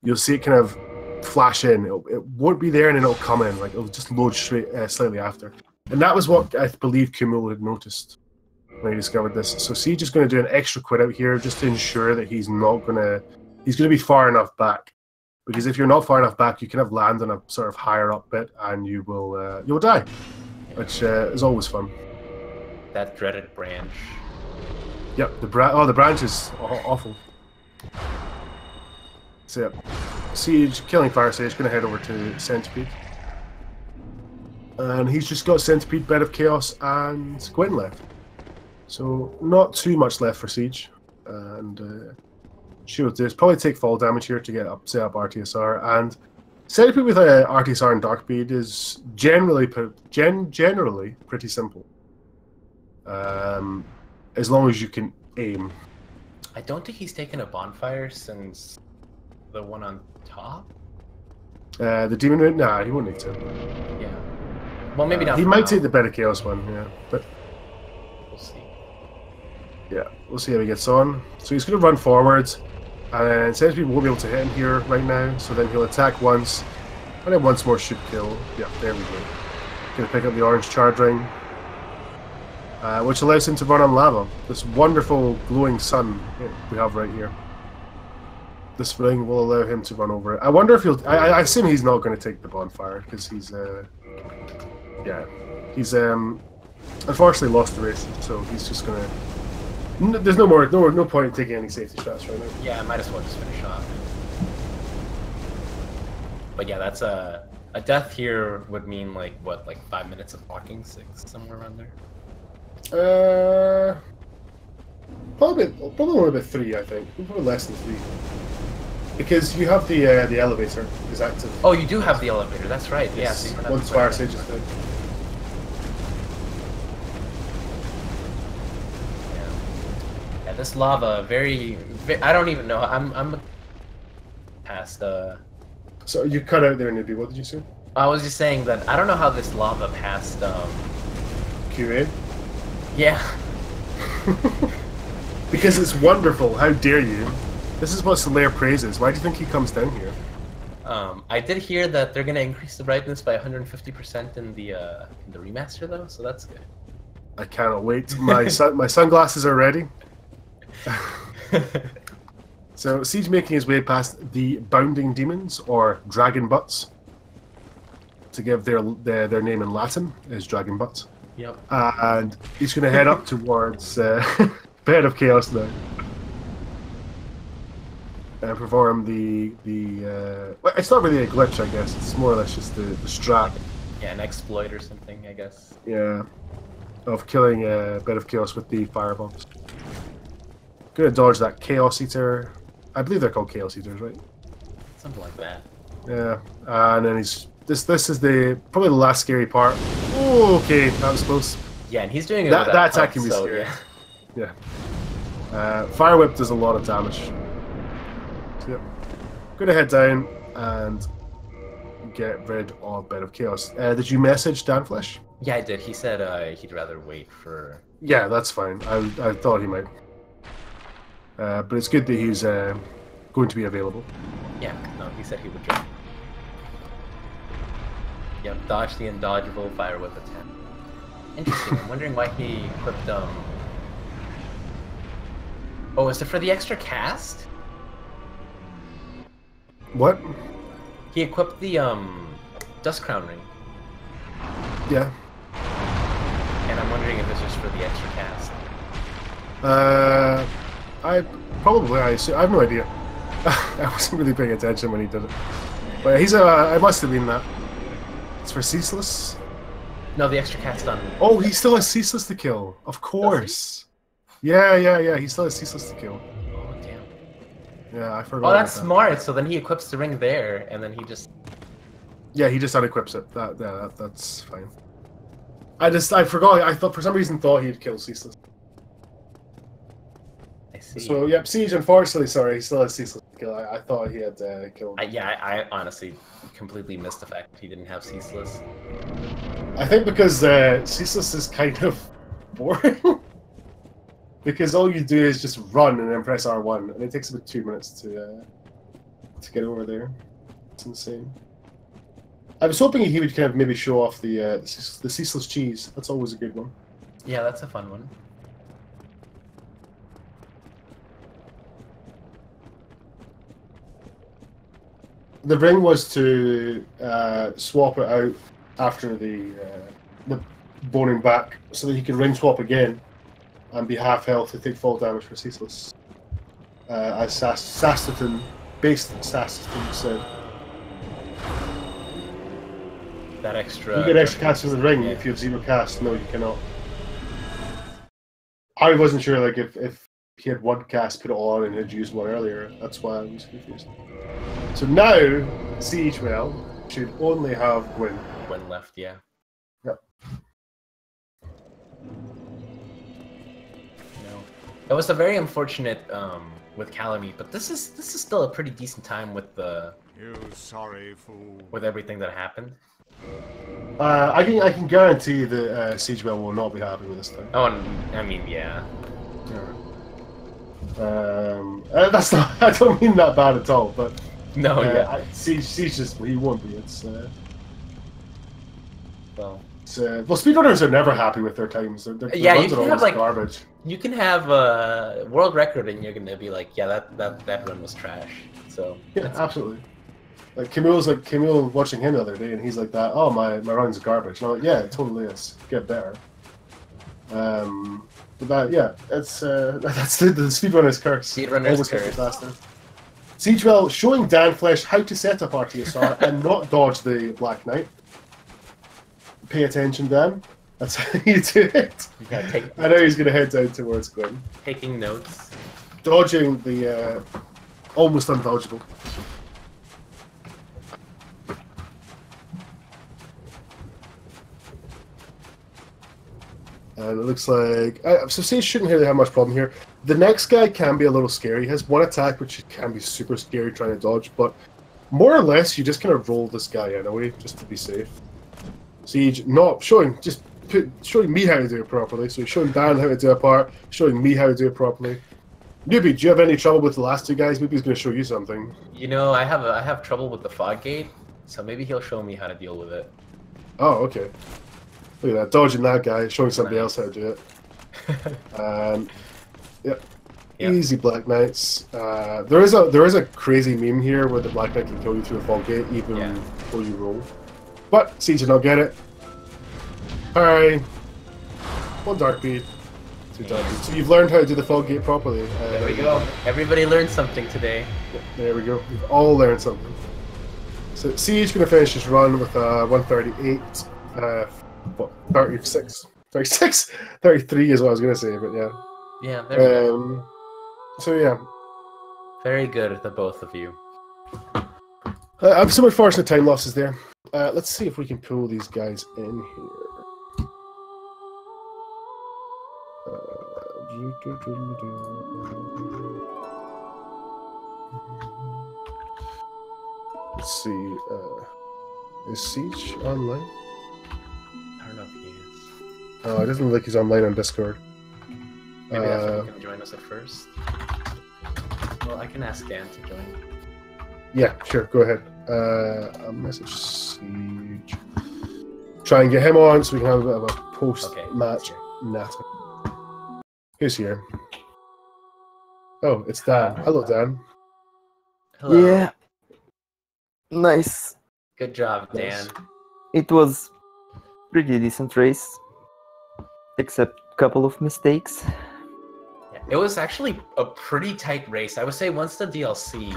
You'll see it kind of flash in. It won't be there, and then it'll come in. Like it'll just load straight slightly after. And that was what I believe Kumul had noticed when he discovered this. So Siege is going to do an extra quit out here just to ensure that he's going to be far enough back, because if you're not far enough back, you kind of land on a sort of higher up bit, and you'll die, which is always fun. That dreaded branch. Yep, the branch is awful. So yeah, Siege killing Fire Sage, going to head over to Centipede, and he's just got Centipede, Bed of Chaos, and Gwyn left. So not too much left for Siege, and. Should do is probably take fall damage here to set up RTSR, and Centipede with RTSR and Darkbead is generally pretty simple, as long as you can aim. I don't think he's taken a bonfire since the one on top. The Demon Rune, nah, he won't need to. Yeah, well maybe not. He might take the Bed of Chaos one, yeah, but we'll see. Yeah, we'll see how he gets on. So he's going to run forwards. And Centipede won't be able to hit him here right now, so then he'll attack once, and then once more should kill. Yeah, there we go. Gonna pick up the orange charge ring, which allows him to run on lava. This wonderful glowing sun we have right here. This ring will allow him to run over it. I wonder if he'll. I assume he's not going to take the bonfire because he's unfortunately lost the race, so he's just going to. There's no point in taking any safety shots right now. Yeah, I might as well just finish off. But yeah, that's a death here would mean like 5 minutes of walking, 6 somewhere around there. Probably only about 3, I think. Probably less than 3, because you have the elevator is active. Oh, you do have the elevator. That's right. Yes. Yeah. So once Fire Sage is dead. This lava, very I don't even know. I'm past. So you cut out there, Nibby. What did you say? I was just saying that I don't know how this lava passed. QA. Yeah. Because it's wonderful. How dare you? This is what Solaire praises. Why do you think he comes down here? I did hear that they're gonna increase the brightness by 150% in the remaster, though, so that's good. I cannot wait. My sunglasses are ready. So Siege making his way past the Bounding Demons, or Dragon Butts, to give their name in Latin is Dragon Butts. Yep. And he's going to head up towards Bed of Chaos now, and perform the well, it's not really a glitch, I guess. It's more or less just the strat. Yeah, an exploit or something, I guess. Yeah, of killing Bed of Chaos with the firebombs. Gonna dodge that Chaos Eater. I believe they're called Chaos Eaters, right? Something like that. Yeah, and then he's this is probably the last scary part. Oh, okay, that was close. Yeah, and he's doing it that with that attack pump, can be so, scary. Yeah. Yeah. Fire Whip does a lot of damage. So, yeah. Gonna head down and get rid of Bed of Chaos. Did you message Danflesh? Yeah, I did. He said he'd rather wait for. Yeah, that's fine. I thought he might. But it's good that he's going to be available. Yeah, no, he said he would join. Yep, dodge the undodgeable Fire Whip attack. Interesting. I'm wondering why he equipped Oh, is it for the extra cast? What? He equipped the Dust Crown ring, Yeah. and I'm wondering if it's just for the extra cast. I have no idea. I wasn't really paying attention when he did it. But he's I must have been that. It's for Ceaseless. No, the extra cast on. Oh, he still has Ceaseless to kill. Of course. Yeah. He still has Ceaseless to kill. Oh damn. Yeah, I forgot. Oh, that's about that. smart. So then he equips the ring there, and then he just. Yeah, he just unequips it. That's fine. I forgot. I thought for some reason he'd kill Ceaseless. I see. So yep, Siege. Unfortunately, sorry, he still has Ceaseless to kill. I thought he had killed. I honestly completely missed the fact he didn't have Ceaseless. I think because Ceaseless is kind of boring. Because all you do is just run and then press R1, and it takes about 2 minutes to get over there. It's insane. I was hoping he would kind of maybe show off the Ceaseless cheese. That's always a good one. Yeah, that's a fun one. The ring was to swap it out after the boning back, so that he could ring swap again and be half health to take fall damage for Ceaseless. As Sasterton, based Sasterton said. That extra. You get extra cast in the ring if you have 0 cast. No, you cannot. I wasn't sure like if he had 1 cast, put it on, and had used 1 earlier. That's why I was confused. So now, Siegewell should only have Gwyn. Gwyn left, yeah. Yep. No. It was a very unfortunate with Calamite, but this is still a pretty decent time with the. You sorry fool. With everything that happened. I can guarantee that Siegewell will not be happy with this thing. Oh, I mean, yeah. That's not. I don't mean that bad at all, but No, yeah. Siege just he won't be. It's Well, speedrunners are never happy with their times. Their yeah, runs you are can have always like garbage. you can have a world record, and you're gonna be like, yeah, that run was trash. So Yeah, absolutely. Like Camille watching him the other day, and he's like that. Oh, my run's garbage. And I'm like, yeah, it totally is. Get better. But that's the speedrunner's curse. Speedrunner's Always curse. get faster. Siegewell showing danflesh how to set up RTSR and not dodge the Black Knight. Pay attention, Dan. That's how you do it. You gotta take. I know he's gonna head down towards Gwyn. Taking notes. Dodging the almost undodgeable. And it looks like so Sage shouldn't really have much problem here. The next guy can be a little scary. He has 1 attack which can be super scary trying to dodge, but more or less you just kind of roll this guy anyway just to be safe. Siege not showing me how to do it properly. So he's showing Dan how to do a part, showing me how to do it properly. Newbie, do you have any trouble with the last 2 guys? Maybe he's going to show you something. You know, I have trouble with the fog gate, so maybe he'll show me how to deal with it. Oh, okay. Look at that, dodging that guy, showing somebody else how to do it. Yep. Easy Black Knights. There is a crazy meme here where the Black Knight can kill you through a fog gate even before you roll. But Siege did not get it. Alright. 1 dark bead. 2 dark bead. So you've learned how to do the fog gate properly. There we go. Everybody learned something today. There we go. We've all learned something. So Siege gonna finish his run with 138. 36. 36? 33 is what I was going to say, but yeah. Yeah, very good. So yeah. Very good, the both of you. I'm so much fortunate time losses there. Let's see if we can pull these guys in here. Let's see. Is Siege online? I don't know if he is. Oh, it doesn't look like he's online on Discord. Maybe that's why he can join us at first. Well, I can ask Dan to join. Yeah, sure. Go ahead. I'll message Siege. Try and get him on so we can have a bit of a post-match natter. Who's here? Oh, it's Dan. Hello, Dan. Hello. Yeah. Nice. Good job, Nice. Dan. It was pretty decent race, except a couple of mistakes. Yeah, it was actually a pretty tight race. I would say once the DLC,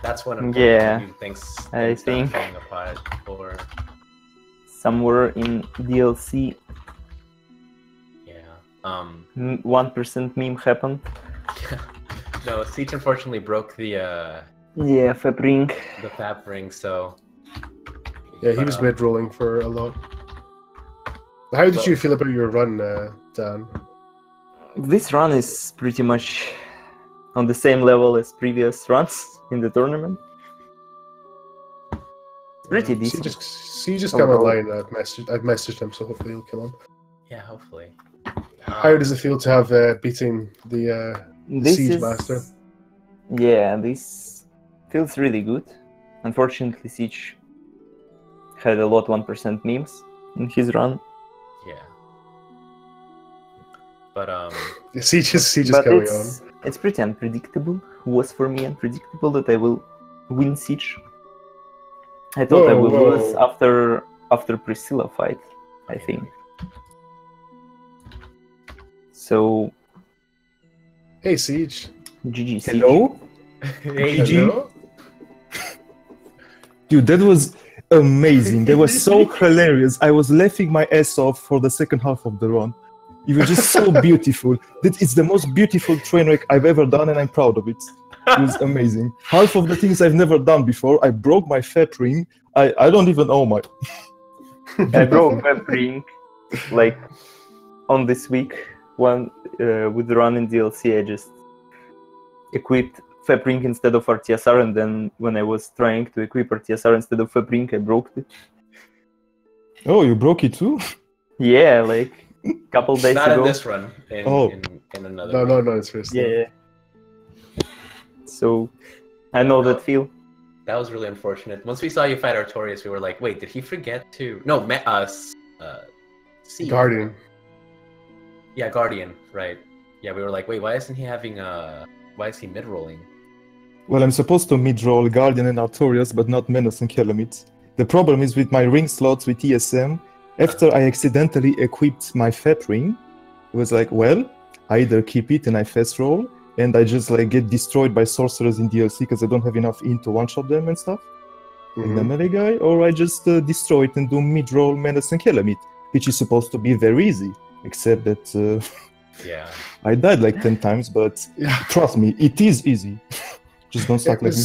that's when Yeah, unfortunately things I start think falling apart. Or somewhere in DLC, yeah, 1% meme happened. no, Siege unfortunately broke the Yeah, Fabring. fab ring, so Yeah, he But, was mid-rolling for a lot. How did well- you feel about your run, Dan? This run is pretty much on the same level as previous runs in the tournament. It's pretty decent. See, you just come Overall. online. I've messaged him, so hopefully he'll kill him. yeah, hopefully. How does it feel to have beating the Siege Master? Yeah, this feels really good. Unfortunately, Siege had a lot 1% memes in his run. Yeah. But Siege is But coming on. it's pretty unpredictable. Was for me unpredictable that I will win Siege. I thought I Whoa, will whoa. lose after Priscilla fight, I think. Hey, So Siege. GG Siege. Hello? hey, GG. Hello? Dude, that was amazing. That was so hilarious. I was laughing my ass off for the second half of the run. It was just so beautiful. That is the most beautiful train wreck I've ever done, and I'm proud of it. It was amazing. Half of the things I've never done before. I broke my fat ring. I don't even know my... I broke Fabring like on this week. With the run in DLC, I just equipped Fabring instead of RTSR, and then when I was trying to equip RTSR instead of Fabring, I broke it. Oh, you broke it too? Yeah, like a couple days not ago. in this run. In, Oh. in another. No, it's first. Yeah. So I know that feel. That was really unfortunate. Once we saw you fight Artorias, we were like, wait, did he forget to? No, C. Guardian. Yeah, Guardian. Right. Yeah, we were like, wait, why isn't he having why is he mid rolling? Well, I'm supposed to mid-roll Guardian and Artorias, but not Menace and Calamite. The problem is with my ring slots with ESM, after I accidentally equipped my Fab ring, it was like, well, I either keep it and I fast roll, and I just like get destroyed by sorcerers in DLC because I don't have enough int to one-shot them and stuff, and the melee guy, or I just destroy it and do mid-roll Menace and Calamite, which is supposed to be very easy, except that Yeah. I died like 10 times, but Yeah. trust me, it is easy. Just don't suck like me.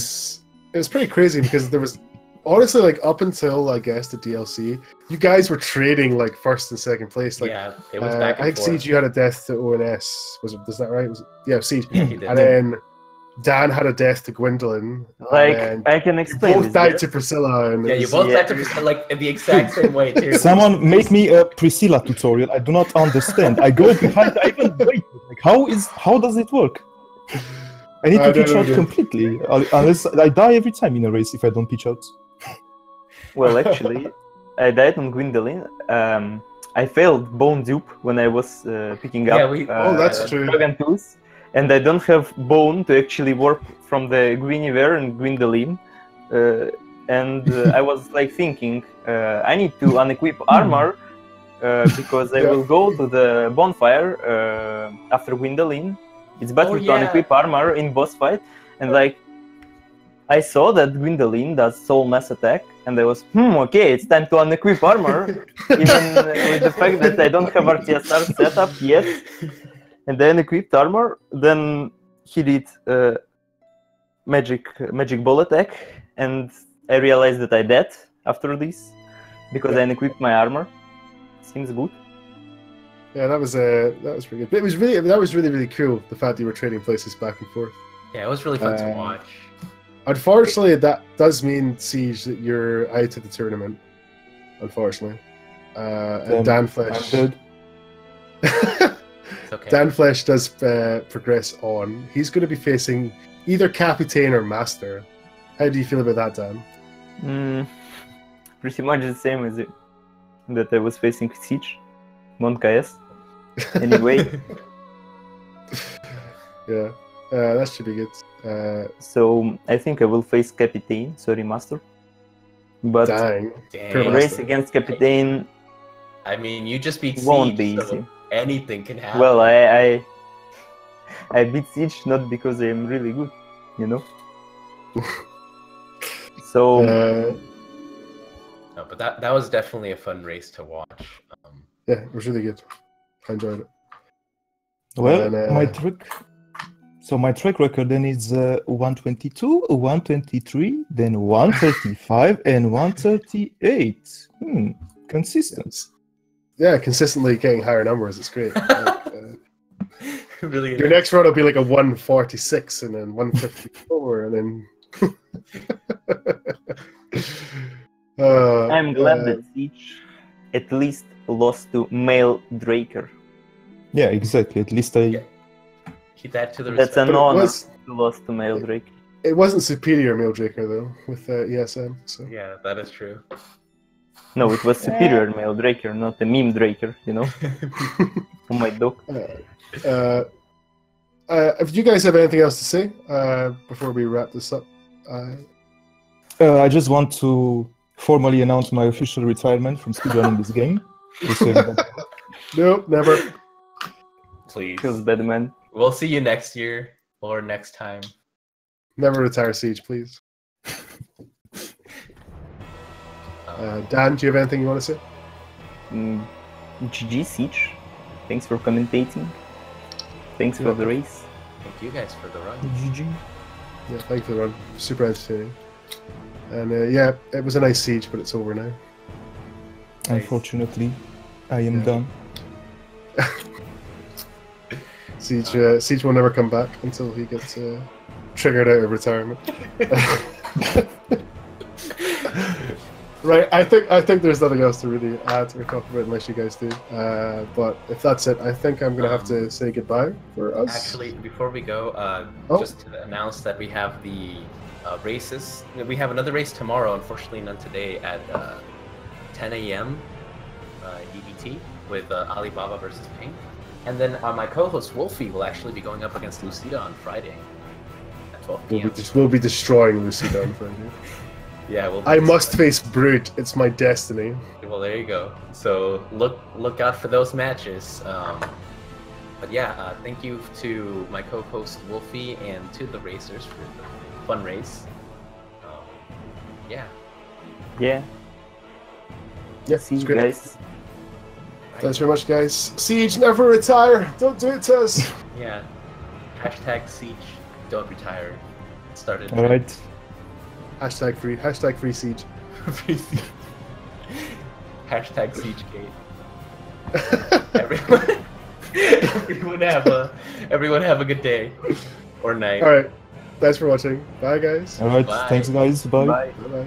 It was pretty crazy because there was honestly like up until I guess the DLC, you guys were trading like first and second place. Like yeah, it was back I and think forth. Siege, you had a death to ONS. Was that right? Yeah, Siege. Yeah, he did. And then Dan had a death to Gwendolyn. Like and I can you explain both this. died yes? to Priscilla. And Yeah, it you was- both Yeah. died to Priscilla, like in the exact same way too. Someone make me a Priscilla tutorial. I do not understand. I go behind. I even wait. Like, how does it work? I need to I don't pitch know, out dude. completely, unless I die every time in a race if I don't pitch out. Well, actually, I died on Gwendolyn. I failed Bone Dupe when I was picking Yeah, up Oh, that's true. Dragon Tooth, and I don't have Bone to actually warp from the Guinevere and Gwendolyn. I was like thinking, I need to unequip armor because I Yeah. will go to the bonfire after Gwendolyn. It's better to yeah. unequip armor in boss fight, and like I saw that Gwendolyn does soul mass attack, and I was, okay, it's time to unequip armor, even with the fact that I don't have RTSR set up yet. And then equipped armor, then he did magic ball attack, and I realized that I dead after this because I unequipped my armor. Seems good. Yeah, that was pretty good. But it was really cool. The fact that you were trading places back and forth. Yeah, it was really fun to watch. Unfortunately, that does mean Siege that you're out of the tournament. Unfortunately, and danflesh. I'm dead. It's okay. danflesh does progress on. He's going to be facing either Capitaine or Master. How do you feel about that, Dan? Pretty much the same as it that I was facing Siege, Monk-KS. Anyway, Yeah, that should be good. so I think I will face Capitaine. Sorry, Master. But Dang. Dang. race against Captain I mean, you just beat won't Siege, be so easy. anything can happen. Well, I beat Siege not because I'm really good, you know. So No, but that was definitely a fun race to watch. Yeah, it was really good. I enjoyed it. Well, And, my track record then is 122, 123, then 135, and 138. Consistent. yeah, consistently getting higher numbers. It's great. Really, Your next run will be like a 146 and then 154 and then. I'm glad that Siege at least lost to male Draker. Yeah, exactly. At least I. keep that to the That's respect. an honor was- to lose to male Draker. It wasn't superior Male Draker though with ESM. So Yeah, that is true. No, it was superior male Draker, not a meme Draker, you know? Oh my dog. if you guys have anything else to say before we wrap this up, I just want to formally announce my official retirement from speedrunning this game. nope, never. Please. Feels bad, man. We'll see you next year or next time. Never retire Siege, please. Dan, do you have anything you want to say? GG Siege. Thanks for commentating. Thanks for the race. Thank you guys for the run. GG. Yeah, thanks for the run. Super entertaining. And yeah, it was a nice siege, but it's over now. Unfortunately, I am done. Siege will never come back until he gets triggered out of retirement. Right, I think there's nothing else to really add or talk about unless you guys do. But if that's it, I think I'm gonna have to say goodbye for us. Actually, before we go, just to announce that we have the races. We have another race tomorrow. Unfortunately, none today at 10 a.m. EDT with Alibaba versus Pink. And then my co-host Wolfie will actually be going up against Lucida on Friday at 12 p.m. We'll be destroying Lucida on Friday. Yeah, I must face Brute. It's my destiny. Well, there you go. So look out for those matches. But yeah, thank you to my co-host Wolfie and to the racers for the fun race. Yeah. Yeah. Yeah, See it's you great. guys. Thanks very much, guys. Siege, never retire. Don't do it to us. Yeah. Hashtag Siege. Don't retire. It started. All right. Hashtag free Siege. Hashtag SiegeGate. Everyone have a good day or night. All right. Thanks for watching. Bye, guys. All right. Bye. Thanks, guys. Bye. Bye. Bye-bye.